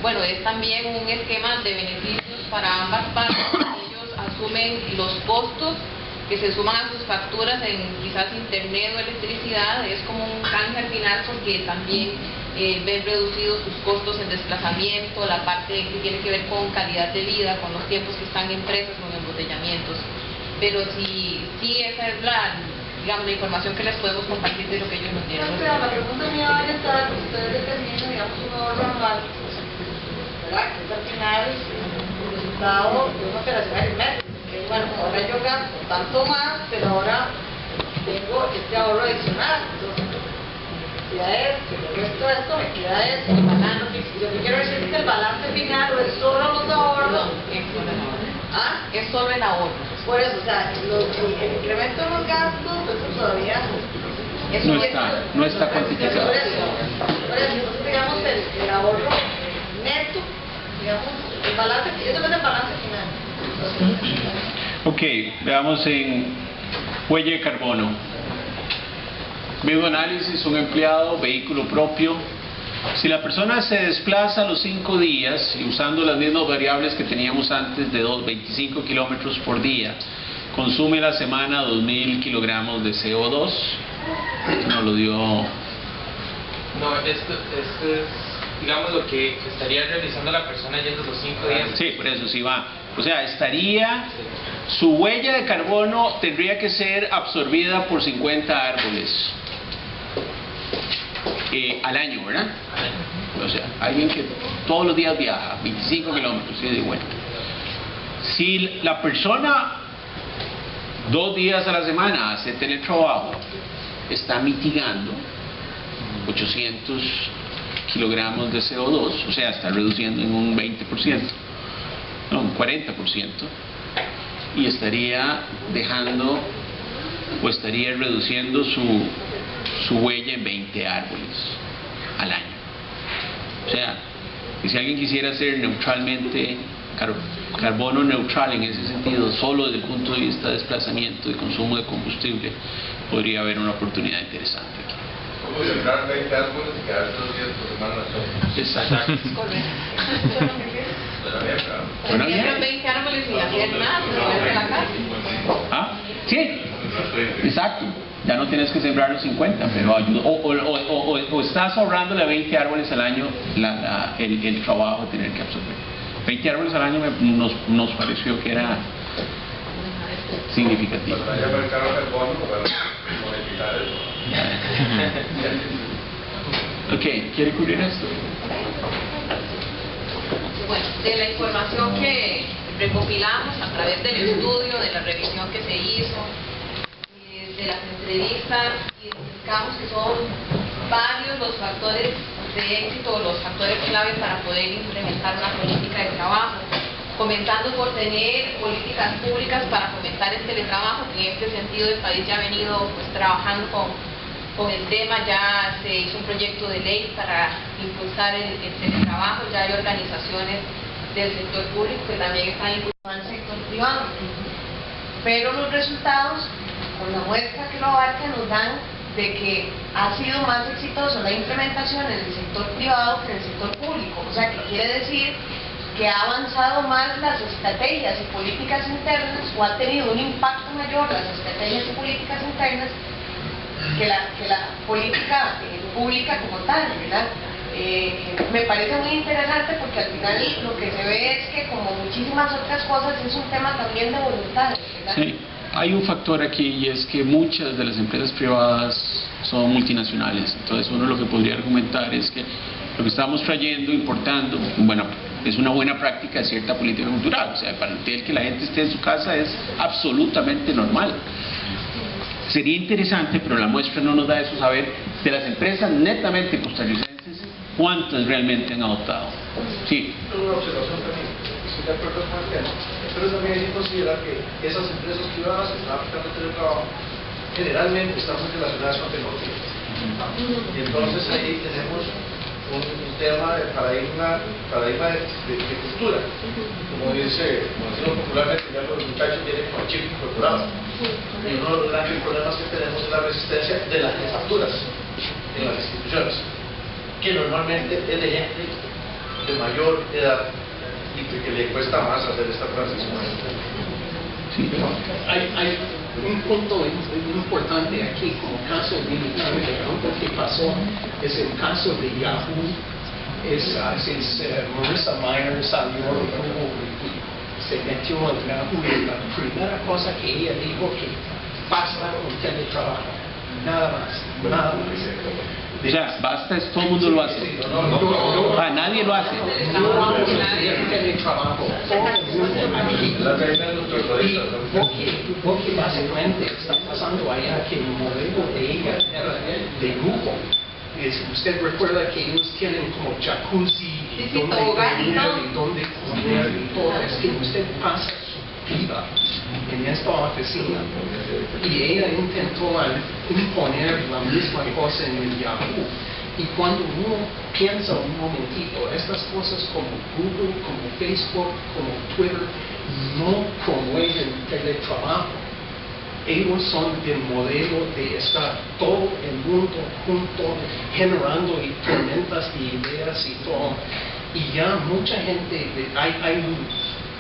Bueno, es también un esquema de beneficios para ambas partes. Ellos asumen los costos que se suman a sus facturas en quizás internet o electricidad, es como un canje al final porque también ven reducidos sus costos en desplazamiento, la parte que tiene que ver con calidad de vida, con los tiempos que están en presas, con embotellamientos. Pero sí esa es la información que les podemos compartir de lo que ellos nos dieron. Pero la pregunta mía va a estar, ustedes determinan, digamos, un ahorro anual, ¿verdad? Que es al final el resultado de una operación aritmética. Que bueno, ahora yo gasto tanto más, pero ahora tengo este ahorro adicional. Entonces, ya el resto de esto me queda esto. Lo que quiero decir es que el balance final no es solo los ahorros. No, es solo el ahorro. ¿Ah? Es solo el ahorro. Por eso, o sea, el incremento de los gastos, eso todavía no está cuantificado. Por eso, entonces, digamos, el ahorro neto, digamos, el balance, eso es el balance final. Ok, veamos en huella de carbono. Mismo análisis, un empleado, vehículo propio. Si la persona se desplaza a los 5 días y usando las mismas variables que teníamos antes de 25 kilómetros por día, consume a la semana 2,000 kilogramos de CO2. Esto nos lo dio... No, esto es, digamos, lo que estaría realizando la persona yendo los 5 días. Sí, por eso sí va. O sea, su huella de carbono tendría que ser absorbida por 50 árboles al año, ¿verdad? O sea, alguien que todos los días viaja 25 kilómetros y de vuelta. Si la persona 2 días a la semana hace teletrabajo, está mitigando 800 kilogramos de CO2, o sea, está reduciendo en un 20%, no, un 40%, y estaría dejando o estaría reduciendo su huella en 20 árboles al año. O sea, que si alguien quisiera ser neutralmente, carbono neutral en ese sentido, solo desde el punto de vista de desplazamiento y consumo de combustible, podría haber una oportunidad interesante aquí. Como sembrar 20 árboles y quedar 2 días por semana en la sombra. Exacto. Suena bien, claro. Suena bien. Siembran 20 árboles y hacer nada, se vuelve a la casa. ¿Ah? Sí, exacto. Ya no tienes que sembrar los 50, pero ayuda. O estás ahorrándole 20 árboles al año el trabajo de tener que absorber. 20 árboles al año nos pareció que era significativo. Cuando haya mercado de carbono, para monetizar eso. Ok, ¿quiere cubrir esto? Bueno, de la información que recopilamos a través del estudio, de la revisión que se hizo, de las entrevistas, identificamos que son varios los factores de éxito, los factores clave para poder implementar una política de trabajo, comenzando por tener políticas públicas para fomentar el teletrabajo, que en este sentido el país ya ha venido pues, trabajando con el tema. Ya se hizo un proyecto de ley para impulsar el teletrabajo, ya hay organizaciones del sector público que también están impulsando al sector privado. Pero los resultados, con la muestra que lo abarca, nos dan de que ha sido más exitoso la implementación en el sector privado que en el sector público. O sea, que quiere decir que ha avanzado más las estrategias y políticas internas, o ha tenido un impacto mayor las estrategias y políticas internas que la política pública como tal, ¿verdad? Me parece muy interesante porque al final lo que se ve es que, como muchísimas otras cosas, es un tema también de voluntad, ¿verdad? Sí. Hay un factor aquí, y es que muchas de las empresas privadas son multinacionales. Entonces uno lo que podría argumentar es que lo que estamos trayendo, importando, bueno, es una buena práctica de cierta política cultural. O sea, para el que la gente esté en su casa es absolutamente normal. Sería interesante, pero la muestra no nos da eso, saber de las empresas netamente costarricenses cuántas realmente han adoptado. Sí. Una observación también, estoy de acuerdo con el tema, pero también hay que considerar que esas empresas privadas que están aplicando teletrabajo generalmente están muy relacionadas con tecnología. Y entonces ahí tenemos un tema de paradigma de cultura. Como decimos popularmente, ya los muchachos vienen con chip incorporado. Y uno de los grandes problemas que tenemos es la resistencia de las jefaturas en las instituciones, que normalmente es de gente de mayor edad y que le cuesta más hacer esta transición. Sí. Hay un punto importante aquí como caso de que pasó, es el caso de Yahoo. Marissa Mayer salió y se metió en Yahoo, y la primera cosa que ella dijo que pasa con teletrabajo, nada más. O sea, basta, todo el mundo lo hace. Nadie lo hace. Teletrabajo, todo el mundo aquí. Y lo que básicamente está pasando allá, que el modelo de ella era de grupo. Usted recuerda que ellos tienen como jacuzzi, donde comer y todo. Es que usted pasa su vida en esta oficina, y ella intentó imponer la misma cosa en el Yahoo. Y cuando uno piensa un momentito, estas cosas como Google, como Facebook, como Twitter, no promueven teletrabajo. Ellos son del modelo de estar todo el mundo junto, generando tormentas de ideas y todo. Y ya mucha gente, hay un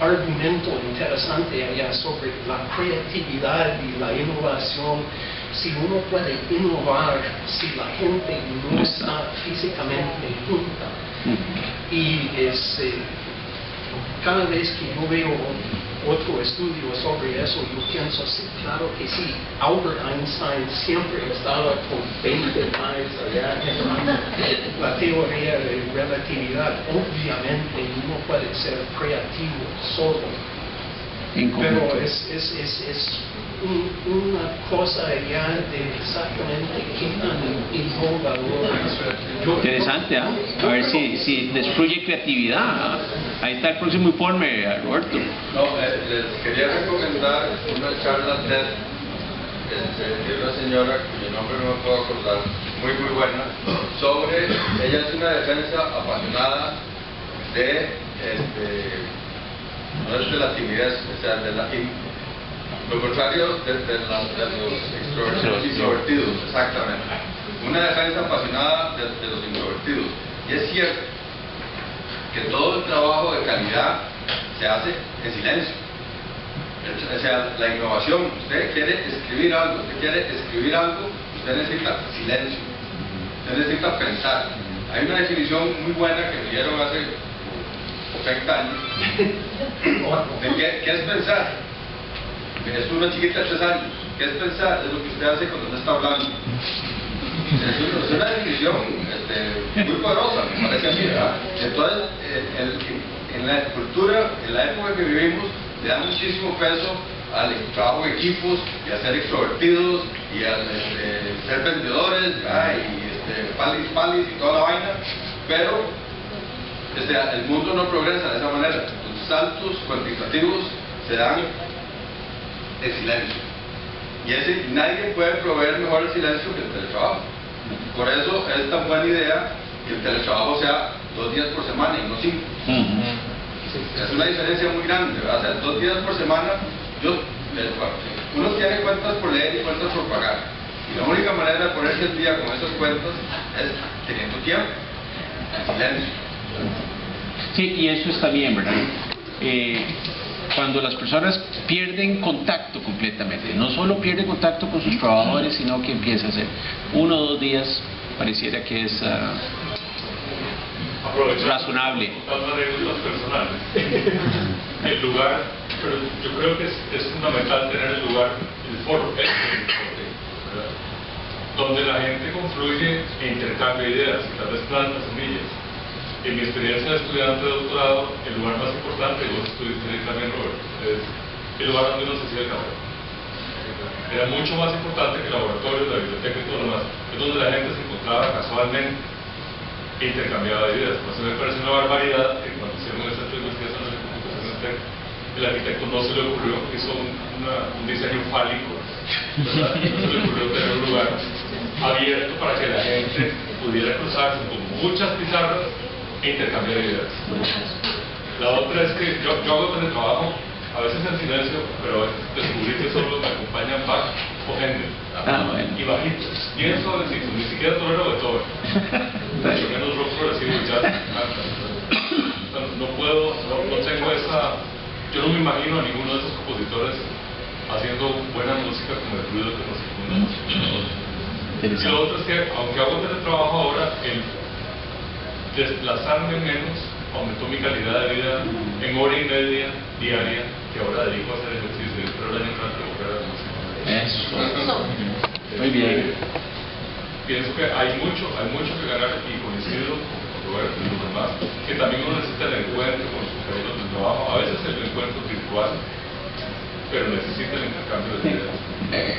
argumento interesante allá sobre la creatividad y la innovación. Si uno puede innovar, si la gente no está físicamente junta. Y cada vez que yo veo otro estudio sobre eso, yo pienso, sí, claro que sí. Albert Einstein siempre estaba con 20 años allá generando la teoría de relatividad. Obviamente uno puede ser creativo solo, pero es una cosa ya de exactamente qué tan innovador. Interesante, ¿ah? A ver si destruye creatividad. Ahí está el próximo informe, Roberto. No, les quería recomendar una charla TED de una señora cuyo nombre no me puedo acordar, muy buena, sobre, ella es una defensa apasionada de, no es de la timidez, o sea, de lo contrario de los introvertidos, exactamente. Una defensa apasionada de los introvertidos. Y es cierto que todo el trabajo de calidad se hace en silencio. O sea, la innovación, usted quiere escribir algo, usted necesita silencio, usted necesita pensar. Hay una definición muy buena que me dieron hace 30 años de qué es pensar. Es una chiquita de 3 años. ¿Qué es pensar? Es lo que usted hace cuando no está hablando. Es una definición muy poderosa, me parece a mí, ¿verdad? Entonces, en la cultura, en la época que vivimos, le da muchísimo peso al trabajo de equipos y a ser extrovertidos y a ser vendedores, y palis y toda la vaina, pero el mundo no progresa de esa manera. Los saltos cuantitativos se dan en silencio, y nadie puede proveer mejor el silencio que el teletrabajo. Por eso es tan buena idea que el teletrabajo sea 2 días por semana y no 5. Es una diferencia muy grande, ¿verdad? O sea, 2 días por semana, uno tiene cuentas por leer y cuentas por pagar, y la única manera de ponerse al día con esas cuentas es teniendo tiempo, en silencio. Sí, y eso está bien, ¿verdad? Cuando las personas pierden contacto completamente, no solo pierden contacto con sus trabajadores, sino que empieza a ser 1 o 2 días, pareciera que es razonable. Las anécdotas personales. El lugar, pero yo creo que es fundamental tener el lugar, el foro, donde la gente confluye e intercambia ideas, y tal vez planta semillas. En mi experiencia de estudiante de doctorado, el lugar más importante, y vos estuviste también, Robert, es el lugar donde uno se hacía el café. Era mucho más importante que el laboratorio, la biblioteca y todo lo demás. Es donde la gente se encontraba casualmente e intercambiaba ideas. Por eso me parece una barbaridad que cuando hicieron el Centro de Investigaciones de Computación en TEC, el arquitecto no se le ocurrió, hizo un diseño fálico, ¿verdad? No se le ocurrió tener un lugar abierto para que la gente pudiera cruzarse con muchas pizarras e intercambiar ideas. La otra es que yo hago teletrabajo, a veces en silencio, pero a veces descubrí que solo me acompañan Bach o Händel, y bajitos, bien suavecitos, ni siquiera tolero Beethoven, mucho menos rock progresivo y jazz. No tengo esa, yo no me imagino a ninguno de esos compositores haciendo buena música con el ruido que nos circunda. Y lo otro es que, aunque hago teletrabajo ahora, el desplazarme menos aumentó mi calidad de vida en 1 hora y media diaria, que ahora dedico a hacer ejercicio. Espero el año entrante volver a la música. Eso. Muy bien. Pienso que hay mucho que ganar, y coincido con Roberto y los demás, que también uno necesita el encuentro con sus compañeros de trabajo, a veces el encuentro virtual, pero necesita el intercambio de ideas.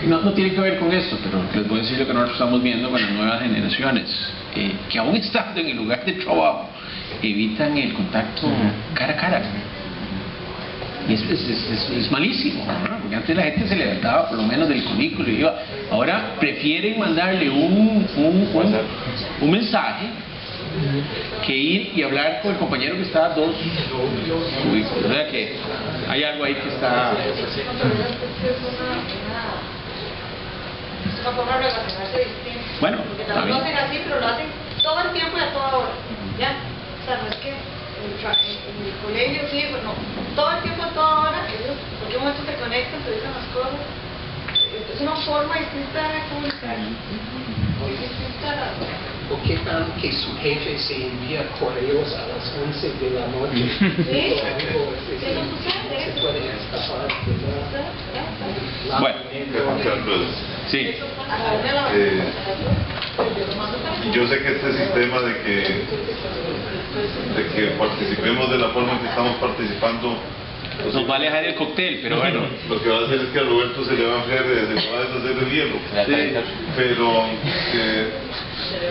No tiene que ver con esto, pero les voy a decir lo que nosotros estamos viendo con las nuevas generaciones, que aún estando en el lugar de trabajo, evitan el contacto cara a cara. Y es malísimo, ¿no? Porque antes la gente se levantaba por lo menos del cubículo y iba. Ahora prefieren mandarle un mensaje que ir y hablar con el compañero que está a 2 cubículos. O sea que hay algo ahí que está... Es una forma de relacionarse distinta. Bueno, porque también lo hacen así, pero lo hacen todo el tiempo y a toda hora. ¿Ya? O sea, no es que en el colegio sí, bueno, todo el tiempo a toda hora, ellos, porque un momento se conectan, se dicen las cosas. Es una forma distinta de comunicar. Muy distinta. ¿O qué tal que su jefe se envía correos a las 11 de la noche? Sí, eso sucede. Se puede escapar. Bueno, sí. Yo sé que este sistema de que participemos de la forma en que estamos participando nos va a alejar el cóctel, pero bueno. Lo que va a hacer es que a Roberto se le va a enfriar, se le va a deshacer el hielo. Pero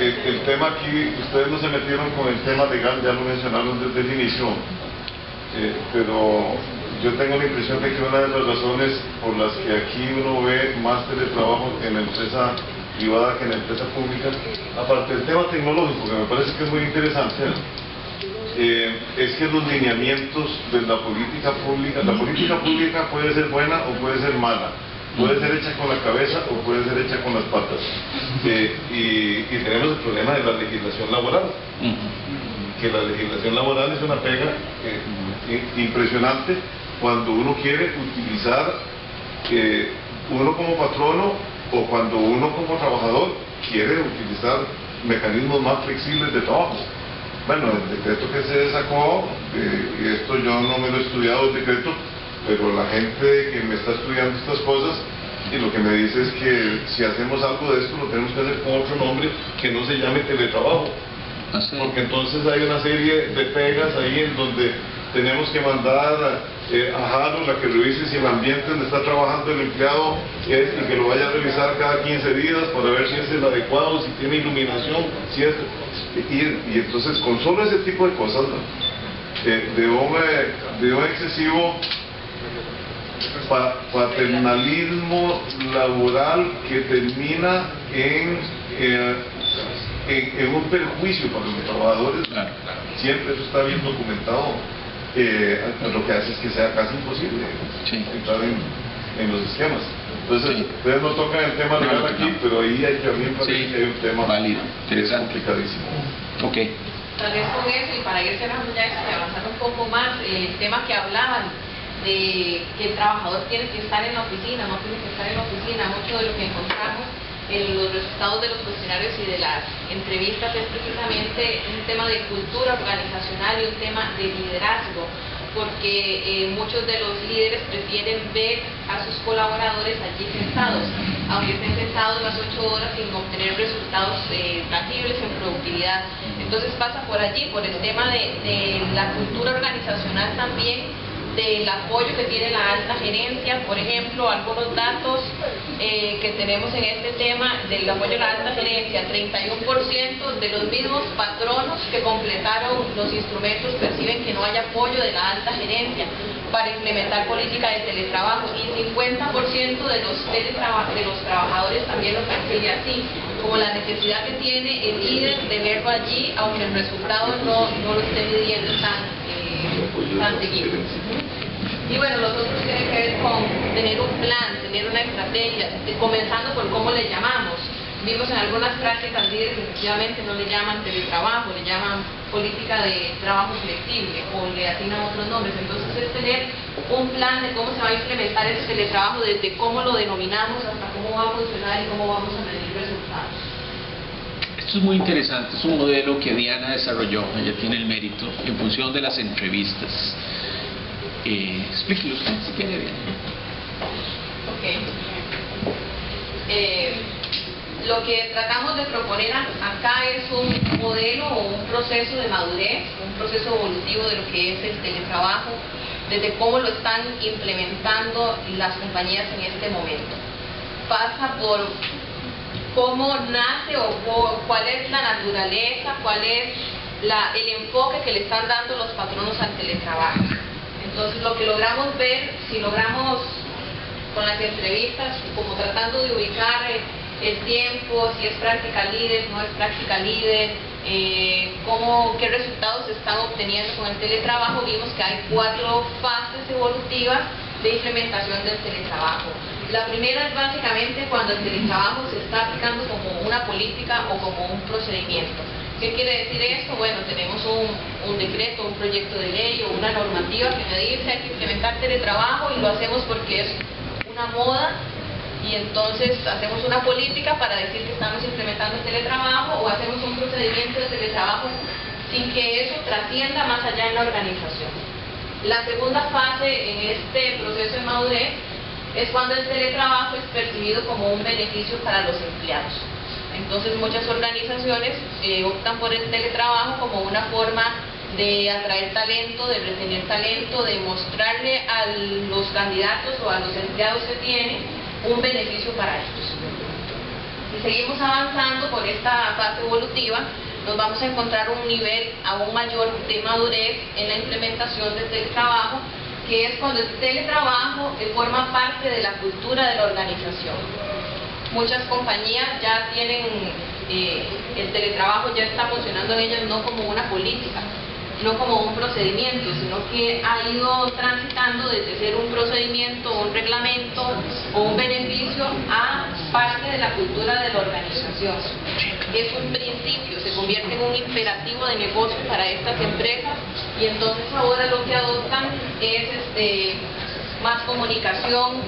el tema aquí, ustedes no se metieron con el tema legal, ya lo mencionaron desde el inicio, pero yo tengo la impresión de que una de las razones por las que aquí uno ve más teletrabajo en la empresa privada que en la empresa pública, aparte del tema tecnológico, que me parece que es muy interesante, es que los lineamientos de la política pública puede ser buena o puede ser mala, puede ser hecha con la cabeza o puede ser hecha con las patas, y tenemos el problema de la legislación laboral, que la legislación laboral es una pega impresionante cuando uno quiere utilizar, uno como patrono o cuando uno como trabajador quiere utilizar mecanismos más flexibles de trabajo. Bueno, el decreto que se sacó, y esto yo no me lo he estudiado el decreto, pero la gente que me está estudiando estas cosas, y lo que me dice es que si hacemos algo de esto lo tenemos que hacer con otro nombre que no se llame teletrabajo. Porque entonces hay una serie de pegas ahí en donde tenemos que mandar a Harold a que revise si el ambiente donde está trabajando el empleado es, y que lo vaya a revisar cada 15 días para ver si es el adecuado, si tiene iluminación, si es... Y entonces con solo ese tipo de cosas, ¿no? de un excesivo paternalismo laboral que termina en un perjuicio para los trabajadores. Siempre eso está bien documentado. Lo que hace es que sea casi imposible entrar en los esquemas. Entonces, ustedes no tocan el tema legal aquí, pero ahí también parece que hay un tema válido, complicadísimo. Tal vez con eso, y para ir cerrando ya esto y avanzar un poco más, el tema que hablaban de que el trabajador tiene que estar en la oficina, no tiene que estar en la oficina. Mucho de lo que encontramos en los resultados de los cuestionarios y de las entrevistas es precisamente un tema de cultura organizacional y un tema de liderazgo, porque muchos de los líderes prefieren ver a sus colaboradores allí sentados, aunque estén sentados las 8 horas sin obtener resultados tangibles en productividad. Entonces pasa por allí, por el tema de la cultura organizacional también, del apoyo que tiene la alta gerencia. Por ejemplo, algunos datos que tenemos en este tema del apoyo de la alta gerencia: 31% de los mismos patronos que completaron los instrumentos perciben que no hay apoyo de la alta gerencia para implementar política de teletrabajo, y 50% de los trabajadores también lo percibe así, como la necesidad que tiene el líder de verlo allí, aunque el resultado no lo esté midiendo tan seguido. Y bueno, los otros tienen que ver con tener un plan, tener una estrategia, comenzando por cómo le llamamos. Vimos en algunas prácticas líderes que efectivamente no le llaman teletrabajo, le llaman política de trabajo flexible o le asignan otros nombres. Entonces es tener un plan de cómo se va a implementar ese teletrabajo, desde cómo lo denominamos hasta cómo va a funcionar y cómo vamos a medir resultados. Esto es muy interesante, es un modelo que Diana desarrolló, ella tiene el mérito, en función de las entrevistas. Explíquelo usted si quiere bien. Lo que tratamos de proponer acá es un modelo o un proceso de madurez, un proceso evolutivo de lo que es el teletrabajo, desde cómo lo están implementando las compañías en este momento. Pasa por cómo nace o cuál es la naturaleza, cuál es el enfoque que le están dando los patronos al teletrabajo. Entonces, lo que logramos ver, si logramos con las entrevistas, como tratando de ubicar el tiempo, si es práctica líder, no es práctica líder, qué resultados se están obteniendo con el teletrabajo, vimos que hay 4 fases evolutivas de implementación del teletrabajo. La primera es básicamente cuando el teletrabajo se está aplicando como una política o como un procedimiento. ¿Qué quiere decir esto? Bueno, tenemos un decreto, un proyecto de ley o una normativa que me dice hay que implementar teletrabajo y lo hacemos porque es una moda, y entonces hacemos una política para decir que estamos implementando el teletrabajo, o hacemos un procedimiento de teletrabajo sin que eso trascienda más allá en la organización. La segunda fase en este proceso de madurez es cuando el teletrabajo es percibido como un beneficio para los empleados. Entonces muchas organizaciones optan por el teletrabajo como una forma de atraer talento, de retener talento, de mostrarle a los candidatos o a los empleados que tienen un beneficio para ellos. Si seguimos avanzando por esta fase evolutiva, nos vamos a encontrar un nivel aún mayor de madurez en la implementación del teletrabajo, que es cuando el teletrabajo forma parte de la cultura de la organización. Muchas compañías ya tienen, el teletrabajo ya está funcionando en ellos no como una política, no como un procedimiento, sino que ha ido transitando desde ser un procedimiento, un reglamento o un beneficio a parte de la cultura de la organización. Es un principio, se convierte en un imperativo de negocio para estas empresas y entonces ahora lo que adoptan es más comunicación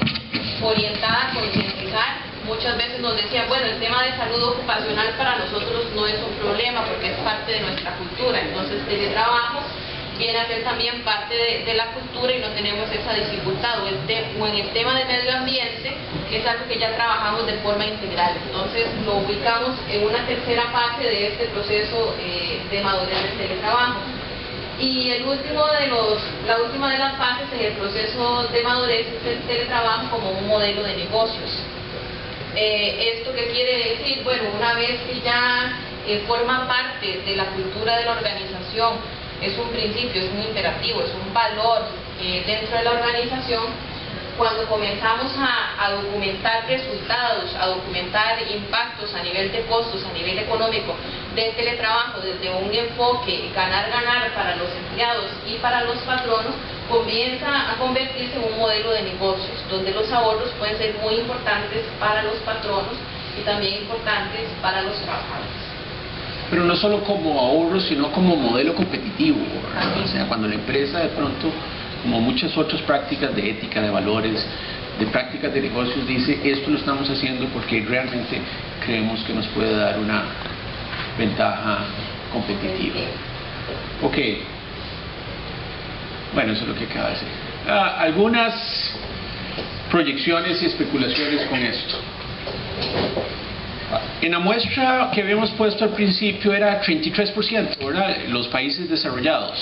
orientada a concientizar. Muchas veces nos decían, bueno, el tema de salud ocupacional para nosotros no es un problema porque es parte de nuestra cultura, entonces teletrabajo viene a ser también parte de la cultura y no tenemos esa dificultad. O en el tema del medio ambiente es algo que ya trabajamos de forma integral, entonces lo ubicamos en una tercera fase de este proceso de madurez del teletrabajo. Y la última de las fases en el proceso de madurez es el teletrabajo como un modelo de negocios. ¿Esto qué quiere decir? Bueno, una vez que ya forma parte de la cultura de la organización, es un principio, es un imperativo, es un valor dentro de la organización, cuando comenzamos a documentar resultados, a documentar impactos a nivel de costos, a nivel económico del teletrabajo, desde un enfoque ganar-ganar para los empleados y para los patronos, comienza a convertirse en un modelo de negocios, donde los ahorros pueden ser muy importantes para los patronos y también importantes para los trabajadores. Pero no solo como ahorro, sino como modelo competitivo, ¿verdad? O sea, cuando la empresa de pronto, como muchas otras prácticas de ética, de valores, de prácticas de negocios, dice, esto lo estamos haciendo porque realmente creemos que nos puede dar una ventaja competitiva. Ok. Bueno, eso es lo que acaba de decir. Algunas proyecciones y especulaciones con esto. En la muestra que habíamos puesto al principio era 33%, ¿verdad? Los países desarrollados.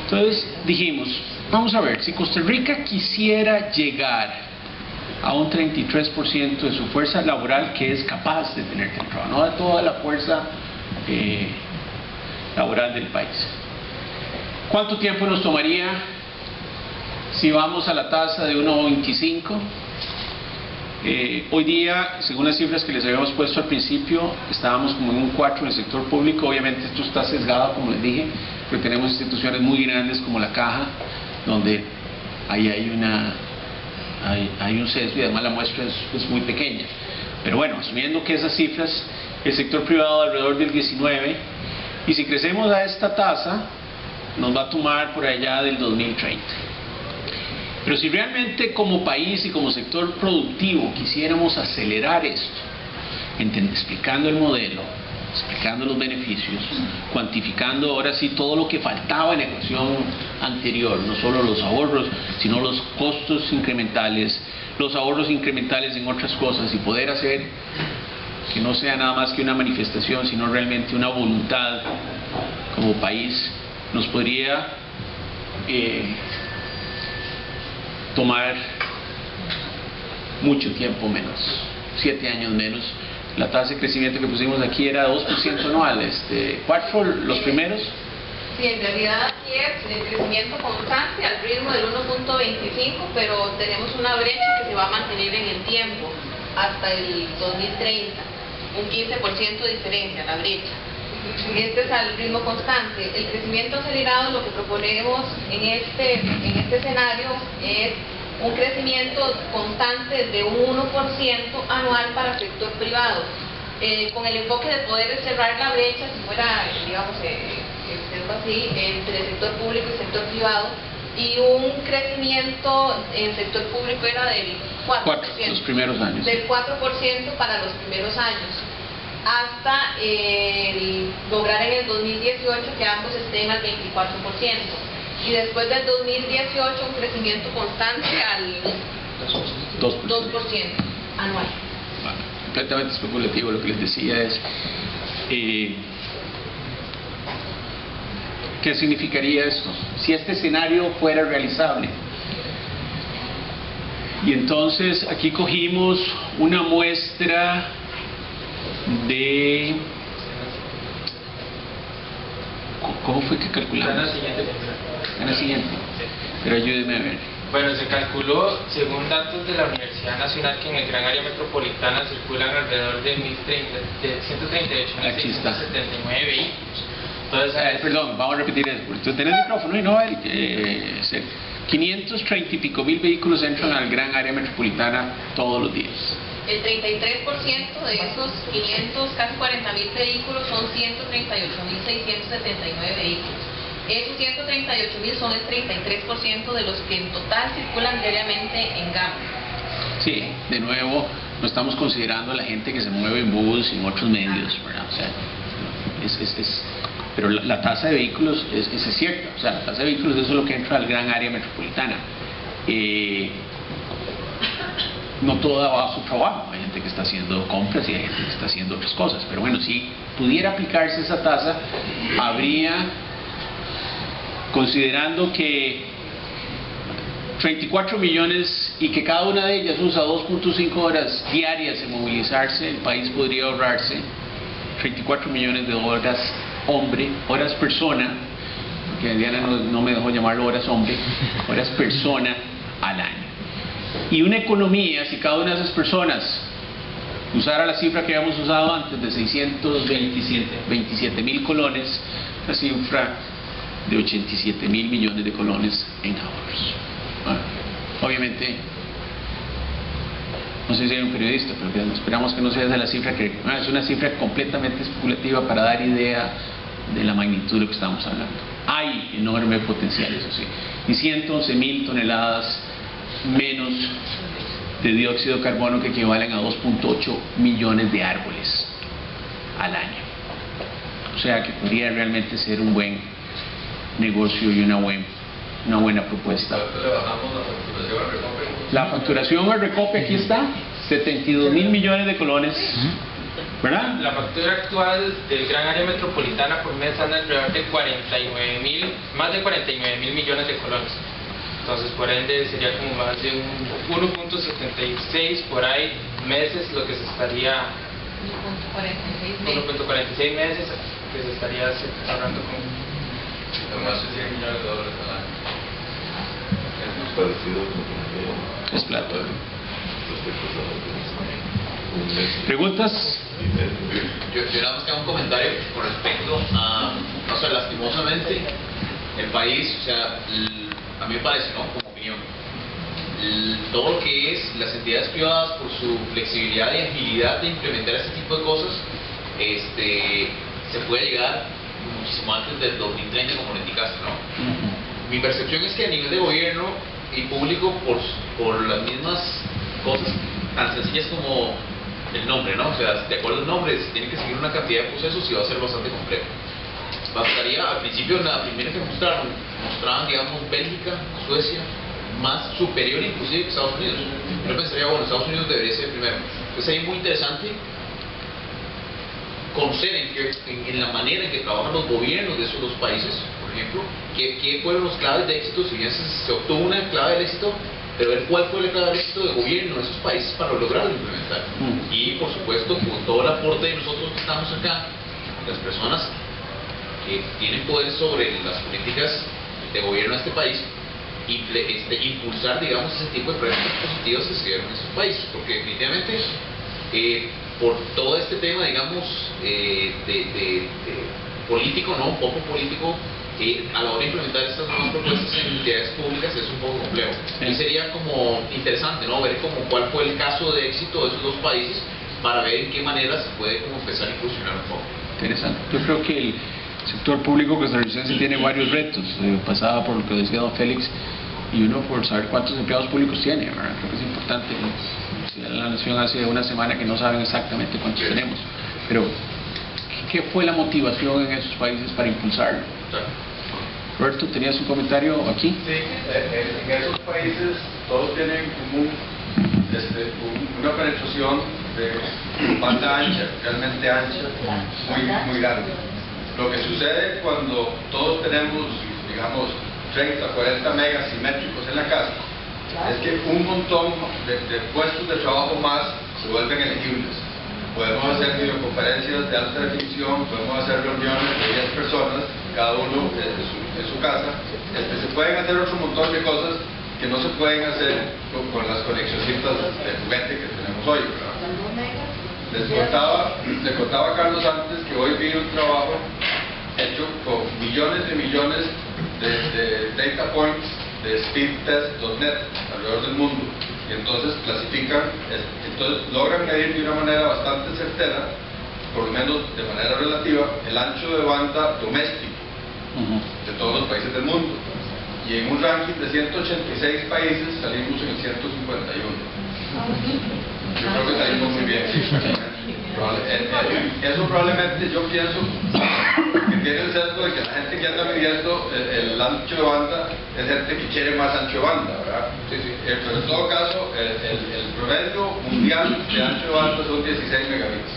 Entonces dijimos, vamos a ver, si Costa Rica quisiera llegar a un 33% de su fuerza laboral que es capaz de tener teletrabajo, no de toda la fuerza laboral del país. ¿Cuánto tiempo nos tomaría si vamos a la tasa de 1.25? Hoy día, según las cifras que les habíamos puesto al principio, estábamos como en un 4 en el sector público. Obviamente esto está sesgado, como les dije, pero tenemos instituciones muy grandes como la Caja, donde ahí hay un sesgo y además la muestra es muy pequeña. Pero bueno, asumiendo que esas cifras, el sector privado alrededor del 19, y si crecemos a esta tasa, nos va a tomar por allá del 2030. Pero si realmente como país y como sector productivo quisiéramos acelerar esto, explicando el modelo, explicando los beneficios, cuantificando ahora sí todo lo que faltaba en la ecuación anterior, no solo los ahorros, sino los costos incrementales, los ahorros incrementales en otras cosas, y poder hacer que no sea nada más que una manifestación, sino realmente una voluntad como país, nos podría tomar mucho tiempo menos, 7 años menos. La tasa de crecimiento que pusimos aquí era 2% anual, 4 los primeros. Sí, en realidad aquí es el crecimiento constante al ritmo del 1.25, pero tenemos una brecha que se va a mantener en el tiempo hasta el 2030, un 15% de diferencia, la brecha. Este es al ritmo constante. El crecimiento acelerado, lo que proponemos en este escenario es un crecimiento constante de un 1% anual para el sector privado, con el enfoque de poder cerrar la brecha, si fuera, digamos, así, entre el sector público y el sector privado, y un crecimiento en el sector público era del 4%, los primeros años. Del 4% para los primeros años, hasta lograr en el 2018 que ambos estén al 24%. Y después del 2018 un crecimiento constante al 2% anual. Bueno, completamente especulativo. Lo que les decía es ¿qué significaría esto? Si este escenario fuera realizable. Y entonces aquí cogimos una muestra de... ¿Cómo fue que calculamos? En la siguiente. Pero ayúdeme a ver. Bueno, se calculó, según datos de la Universidad Nacional, que en el gran área metropolitana circulan alrededor de 138.679 vehículos. Entonces, Perdón, vamos a repetir eso. Tú tenés el micrófono y no el 530 y pico mil vehículos entran al gran área metropolitana todos los días. El 33% de esos 500, casi 40.000 vehículos son 138.679 vehículos. Esos 138.000 son el 33% de los que en total circulan diariamente en Gama. Sí, de nuevo, no estamos considerando a la gente que se mueve en bus y en otros medios, ¿verdad? O sea, pero la tasa de vehículos es cierta, o sea, la tasa de vehículos eso es lo que entra al gran área metropolitana. No toda va a su trabajo, hay gente que está haciendo compras y hay gente que está haciendo otras cosas, pero bueno, si pudiera aplicarse esa tasa, habría, considerando que 34 millones y que cada una de ellas usa 2.5 horas diarias en movilizarse, el país podría ahorrarse 34 millones de horas hombre, horas persona, porque Diana no me dejó llamarlo horas hombre, horas persona al año. Y una economía, si cada una de esas personas usara la cifra que habíamos usado antes de 627.000 colones, la cifra de 87.000 millones de colones en ahorros. Bueno, obviamente, no sé si hay un periodista, pero esperamos que no sea esa la cifra que... es una cifra completamente especulativa para dar idea de la magnitud de lo que estamos hablando. Hay enorme potencial, eso sí. Y 111.000 toneladas menos de dióxido de carbono que equivalen a 2.8 millones de árboles al año. O sea que podría realmente ser un buen negocio y una buena propuesta. La facturación al recope aquí está, 72.000 millones de colones, ¿verdad? La factura actual del gran área metropolitana por mes anda alrededor de más de 49.000 millones de colones. Entonces, por ende, sería como más de un 1.76 por ahí meses lo que se estaría... 1.46 meses que se estaría ahorrando con más de 100 millones de dólares al año. Es plata. ¿Preguntas? Yo nada más que hago un comentario con respecto a, o sea, lastimosamente, el país, o sea, a mí me parece, ¿no? Como opinión, todo lo que es las entidades privadas por su flexibilidad y agilidad de implementar este tipo de cosas, se puede llegar muchísimo antes del 2030 como lo indicaste, ¿no? Mi percepción es que a nivel de gobierno y público, por las mismas cosas tan sencillas como el nombre, ¿no? O sea, de acuerdo al nombre, se tiene que seguir una cantidad de procesos y va a ser bastante complejo. Bastaría, al principio, en la primera que mostraban, digamos, Bélgica, Suecia, más superior inclusive que Estados Unidos. Yo pensaría, bueno, Estados Unidos debería ser primero. Entonces ahí es muy interesante conocer en la manera en que trabajan los gobiernos de esos dos países, por ejemplo, qué fueron los claves de éxito, si bien se obtuvo una clave de éxito, pero ver cuál fue la clave de éxito del gobierno de esos países para lograrlo implementar. Y por supuesto, con todo el aporte de nosotros que estamos acá, las personas que tienen poder sobre las políticas de gobierno de este país, impulsar, digamos, ese tipo de proyectos positivos que se dieron en esos países, porque definitivamente por todo este tema, digamos, de político, ¿no? Un poco político, a la hora de implementar estas nuevas propuestas en entidades públicas es un poco complejo. Y sería como interesante, ¿no? Ver como cuál fue el caso de éxito de esos dos países para ver en qué manera se puede como empezar a incursionar un poco. Interesante. Yo creo que el sector público costarricense tiene varios retos. Pasaba por lo que decía don Félix, y uno por saber cuántos empleados públicos tiene, ¿verdad? Creo que es importante, ¿no? La Nación hace una semana que no saben exactamente cuántos tenemos, pero ¿qué fue la motivación en esos países para impulsarlo? Roberto, ¿tenías un comentario aquí? Sí, en esos países todos tienen común una penetración de banda ancha, realmente ancha, muy grande. Lo que sucede cuando todos tenemos, digamos, 30, 40 megas simétricos en la casa, es que un montón de puestos de trabajo más se vuelven elegibles. podemos hacer videoconferencias de alta definición, podemos hacer reuniones de 10 personas, cada uno en su casa. Se pueden hacer otro montón de cosas que no se pueden hacer con las conexiositas de juguete que tenemos hoy, ¿verdad? Les contaba a Carlos antes que hoy vi un trabajo hecho con millones y millones de data points de speedtest.net alrededor del mundo, y entonces clasifican, entonces logran medir de una manera bastante certera, por lo menos de manera relativa, el ancho de banda doméstico de todos los países del mundo, y en un ranking de 186 países salimos en el 151. Yo creo que salimos muy bien. Eso probablemente yo pienso que tiene el sesgo de que la gente que anda midiendo el ancho de banda es gente que quiere más ancho de banda, ¿verdad? Pero en todo caso, el promedio mundial de ancho de banda son 16 megabits.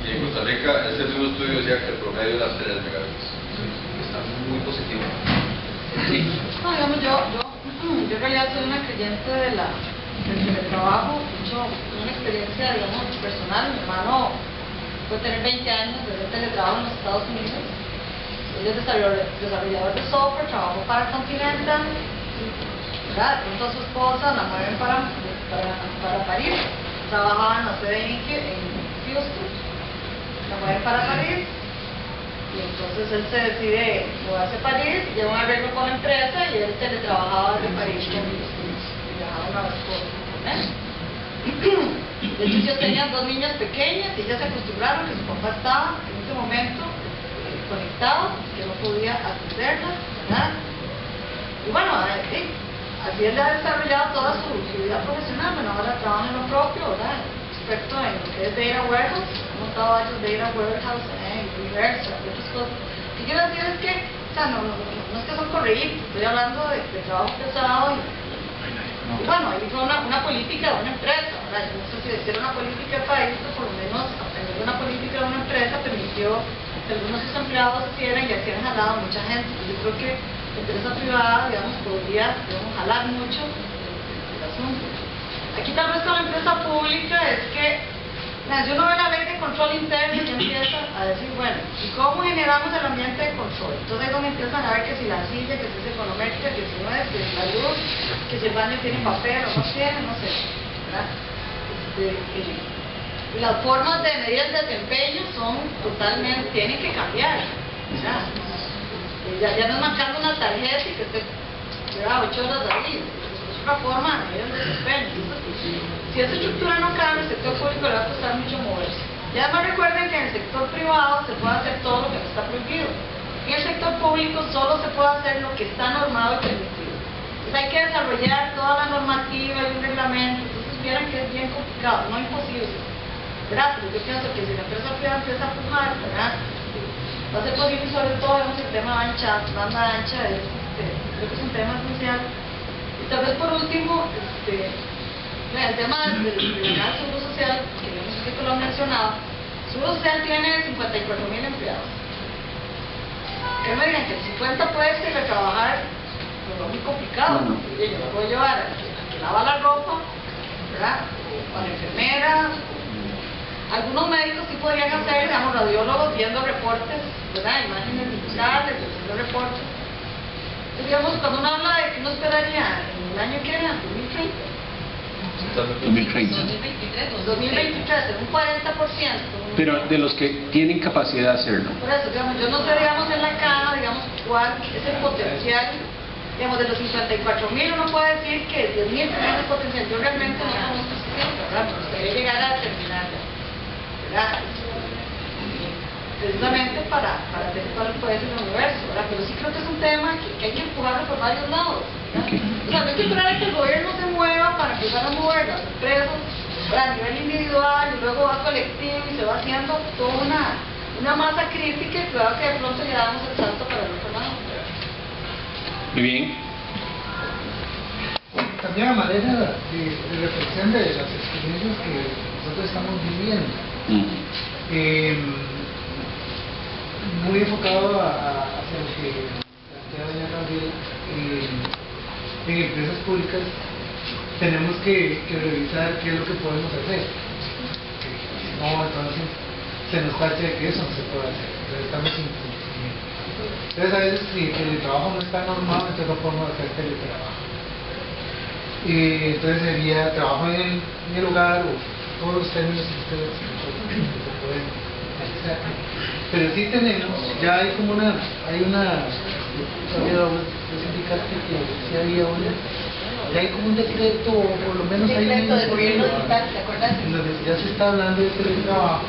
Y en Costa Rica, este mismo estudio decía que el promedio era 3 megabits. Está muy positivo. No, digamos, yo en realidad soy una creyente del teletrabajo. De hecho, una experiencia, digamos, personal. Mi hermano puede tener 20 años de teletrabajo en los Estados Unidos. Él es desarrollador de software, trabajó para Continental, ¿verdad? De pronto a su esposa la mueven para París. Trabajaba en la sede en Houston, la mueven para París. Y entonces él se decide mudarse a París, lleva un arreglo con la empresa y él teletrabajaba desde París con Houston. Viajaba una vez por mes. De hecho, ellos tenían 2 niñas pequeñas y ellas se acostumbraron que su papá estaba en ese momento conectado, que no podía atenderlas, ¿verdad? Y bueno, así él ha desarrollado toda su vida profesional. Bueno, ahora trabaja en lo propio, ¿verdad? Respecto en lo que es Data Warehouse, ha montado varios Data Warehouse en Universal y otras cosas. Lo que quiero decir es que, o sea, no es que son correídos, estoy hablando de trabajo pesado y bueno, ahí fue una política de una empresa, ¿verdad? Yo no sé si decir una política de país, pero por lo menos aprender una política de una empresa permitió que algunos de sus empleados hicieran y así han jalado a mucha gente. Yo creo que la empresa privada, digamos, podría, jalar mucho el asunto. Aquí tal vez con la empresa pública es que, si uno ve la ley de control interno y empieza a decir, bueno, ¿y cómo generamos el ambiente de control? Entonces es donde empiezan a ver que si la silla, que si es econométrica, que si no es, que si la luz, que si el baño tiene papel o no tiene, no sé, ¿verdad? Y las formas de medir el desempeño son totalmente, tienen que cambiar, ¿verdad? Ya no es marcando una tarjeta y que esté 8 horas ahí, es una forma de medir el desempeño. Si esa estructura no cambia, el sector público le va a costar mucho moverse. Y además recuerden que en el sector privado se puede hacer todo lo que no está prohibido. En el sector público solo se puede hacer lo que está normado y permitido. Entonces hay que desarrollar toda la normativa y un reglamento. Entonces vieran que es bien complicado, no imposible, ¿verdad? Pero yo pienso que si la empresa privada empieza a pujar, ¿verdad? Va a ser posible, sobre todo en el tema banda ancha, creo que es un tema esencial. Y tal vez por último, el tema del seguro social, que yo no sé si lo han mencionado. El seguro social tiene 54,000 empleados. Que me digan que el 50 puede ser de trabajar, pues es muy complicado, ¿no? Yo lo puedo llevar al que lava la ropa, ¿verdad? O a la enfermera. Algunos médicos sí podrían hacer, digamos, radiólogos viendo reportes, ¿verdad? Imágenes digitales, haciendo reportes. Entonces, digamos, cuando uno habla de que uno esperaría en el año que era, 2030. 2030. 2023, es un 40%. Pero de los que tienen capacidad de hacerlo. Por eso, digamos, yo no sé, digamos, en la caja, digamos, cuál es el potencial, digamos, de los 54,000, uno puede decir que 10,000 tienen el potencial. Yo realmente no conozco ese tiempo, ¿verdad? Me gustaría llegar a terminarla, ¿verdad? Precisamente para tener cuál puede ser el universo, ¿verdad? Pero sí creo que es un tema que hay que empujarlo por varios lados, ¿verdad? O sea, no hay que esperar a que el gobierno se mueva para empezar a mover las empresas, ¿verdad? A nivel individual y luego va colectivo y se va haciendo toda una masa crítica y creo que de pronto ya damos el salto para el otro lado. Muy bien. También a manera de reflexión de las experiencias que nosotros estamos viviendo. Muy enfocado hacia lo que plantea doña Gabriela, en empresas públicas tenemos que revisar qué es lo que podemos hacer. no, entonces se nos tacha de que eso no se puede hacer, entonces estamos incumpliendo. Entonces a veces si el trabajo no está normado, entonces no podemos hacer teletrabajo. Entonces sería trabajo en el hogar o todos los términos que ustedes que se pueden realizar. Pero sí tenemos, ya hay como una los indicaste que sí había ya hay como un decreto, o por lo menos hay un decreto del gobierno digital, ¿te acuerdas? En donde ya se está hablando de teletrabajo,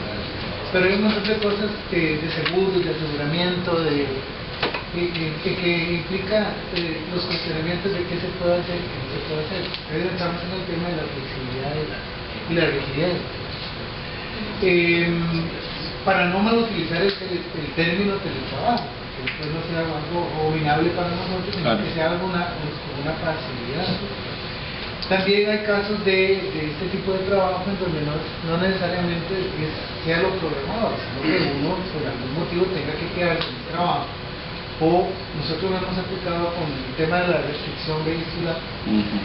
pero hay un montón de cosas de seguros, de aseguramiento, que implica los cuestionamientos de qué se puede hacer y qué no se puede hacer. Ahí estamos en el tema de la flexibilidad y la rigidez. Para no mal utilizar el término teletrabajo, que después no sea algo abominable para nosotros, sino que sea algo una facilidad. También hay casos de este tipo de trabajo en donde no necesariamente sea lo programado, sino que uno por algún motivo tenga que quedarse en el trabajo. O nosotros lo hemos aplicado con el tema de la restricción vehicular,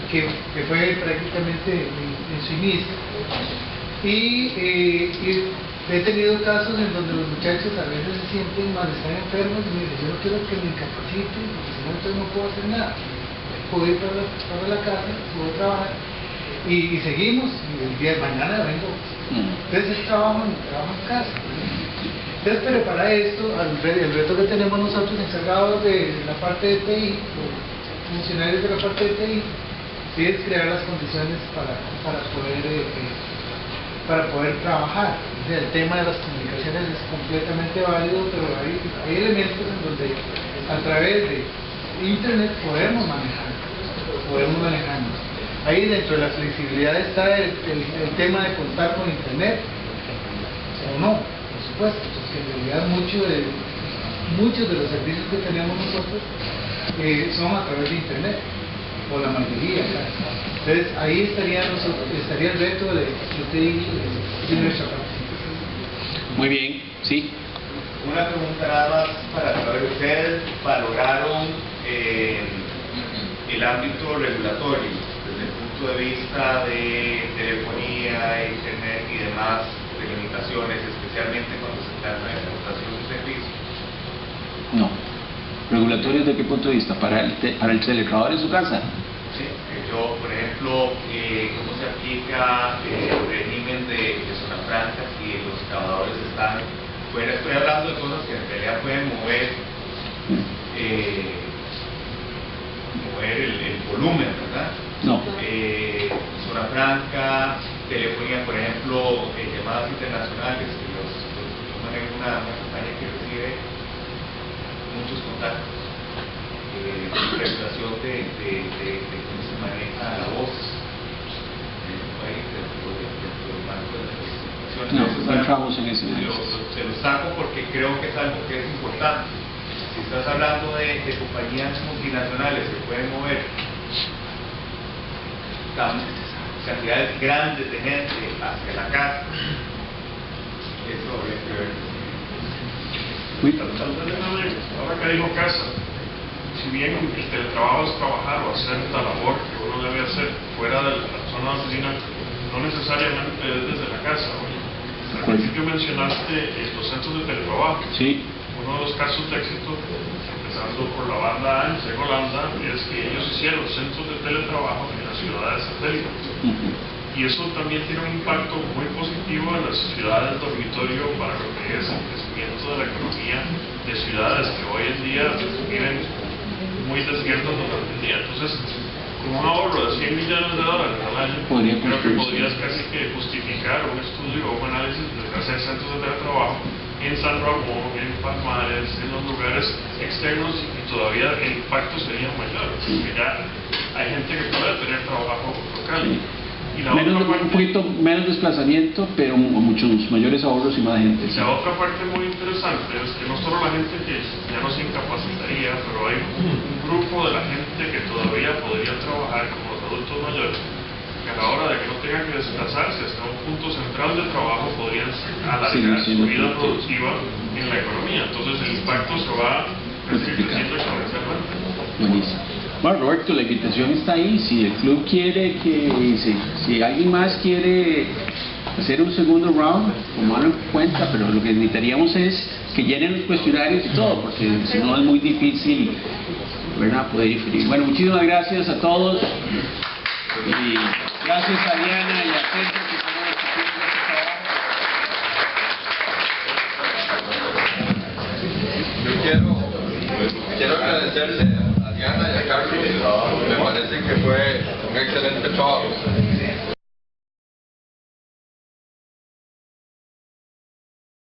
que fue prácticamente en su inicio. Y he tenido casos en donde los muchachos a veces se sienten mal, están enfermos y me dicen, yo no quiero que me incapaciten, porque si no, entonces no puedo hacer nada. Puedo ir para la casa, puedo trabajar y seguimos, y el día de mañana vengo. Entonces es trabajo en casa. Entonces, pero para esto, el reto que tenemos nosotros encargados de la parte de TI, los funcionarios de la parte de TI, sí es crear las condiciones para poder trabajar. O sea, el tema de las comunicaciones es completamente válido, pero hay elementos en donde a través de Internet podemos manejarnos. Ahí dentro de la flexibilidad está el tema de contar con Internet o no, por supuesto, porque en realidad muchos de los servicios que tenemos nosotros son a través de Internet, o la mayoría. Entonces ahí estaría el reto de nuestra participación. Muy bien, sí. Una pregunta nada más para saber, ustedes valoraron el ámbito regulatorio desde el punto de vista de telefonía, internet y demás reglamentaciones, especialmente cuando se trata de exportación de servicios. No. ¿Regulatorios de qué punto de vista? ¿Para el teletrabajador en su casa? Sí, yo, por ejemplo, cómo se aplica el régimen de zona franca si los trabajadores están fuera. Estoy hablando de cosas que en realidad pueden mover el volumen, ¿verdad? No. Zona franca, telefonía, por ejemplo, llamadas internacionales, que los toman en una compañía que recibe muchos contactos. Regulación de cómo se maneja la voz en un país dentro del marco de las legislaciones. No entramos en ese se lo saco porque creo que es algo que es importante. Si estás hablando de compañías multinacionales que pueden mover cantidades grandes de gente hacia la casa, eso habría que ver. Ahora que dijo casa, si bien el teletrabajo es trabajar o hacer la labor que uno debe hacer fuera de la zona de oficina, no necesariamente es desde la casa. Al principio mencionaste los centros de teletrabajo. Sí. Uno de los casos de éxito, empezando por la banda ANSA en Holanda, es que ellos hicieron centros de teletrabajo en las ciudades satélites. Y eso también tiene un impacto muy positivo en las ciudades dormitorio para lo que es el crecimiento de la economía de ciudades que hoy en día viven muy desiertas durante el día. Entonces, con un ahorro de $100 millones al año, creo que podrías casi que justificar un estudio o un análisis de hacer centros de teletrabajo en San Ramón, en Palmares, en los lugares externos, y todavía el impacto sería mayor, porque ya hay gente que puede tener trabajo local. Y un poquito menos desplazamiento, pero muchos mayores ahorros y más gente. La otra parte muy interesante es que no solo la gente que ya no se incapacitaría, pero hay un grupo de la gente que todavía podría trabajar como los adultos mayores, que a la hora de que no tengan que desplazarse hasta un punto central de trabajo podrían alargar su vida productiva en la economía. Entonces el impacto se va creciendo exponencialmente. Buenísimo. Bueno, Roberto, la invitación está ahí. Si el club quiere si alguien más quiere hacer un segundo round, tomarlo en cuenta, pero lo que necesitaríamos es que llenen los cuestionarios y todo, porque si no es muy difícil, ¿verdad?, poder diferir. Bueno, muchísimas gracias a todos y gracias a Diana y a Pedro que están haciendo este trabajo. Yo quiero agradecerle a Diana y a Carlos, me parece que fue un excelente trabajo.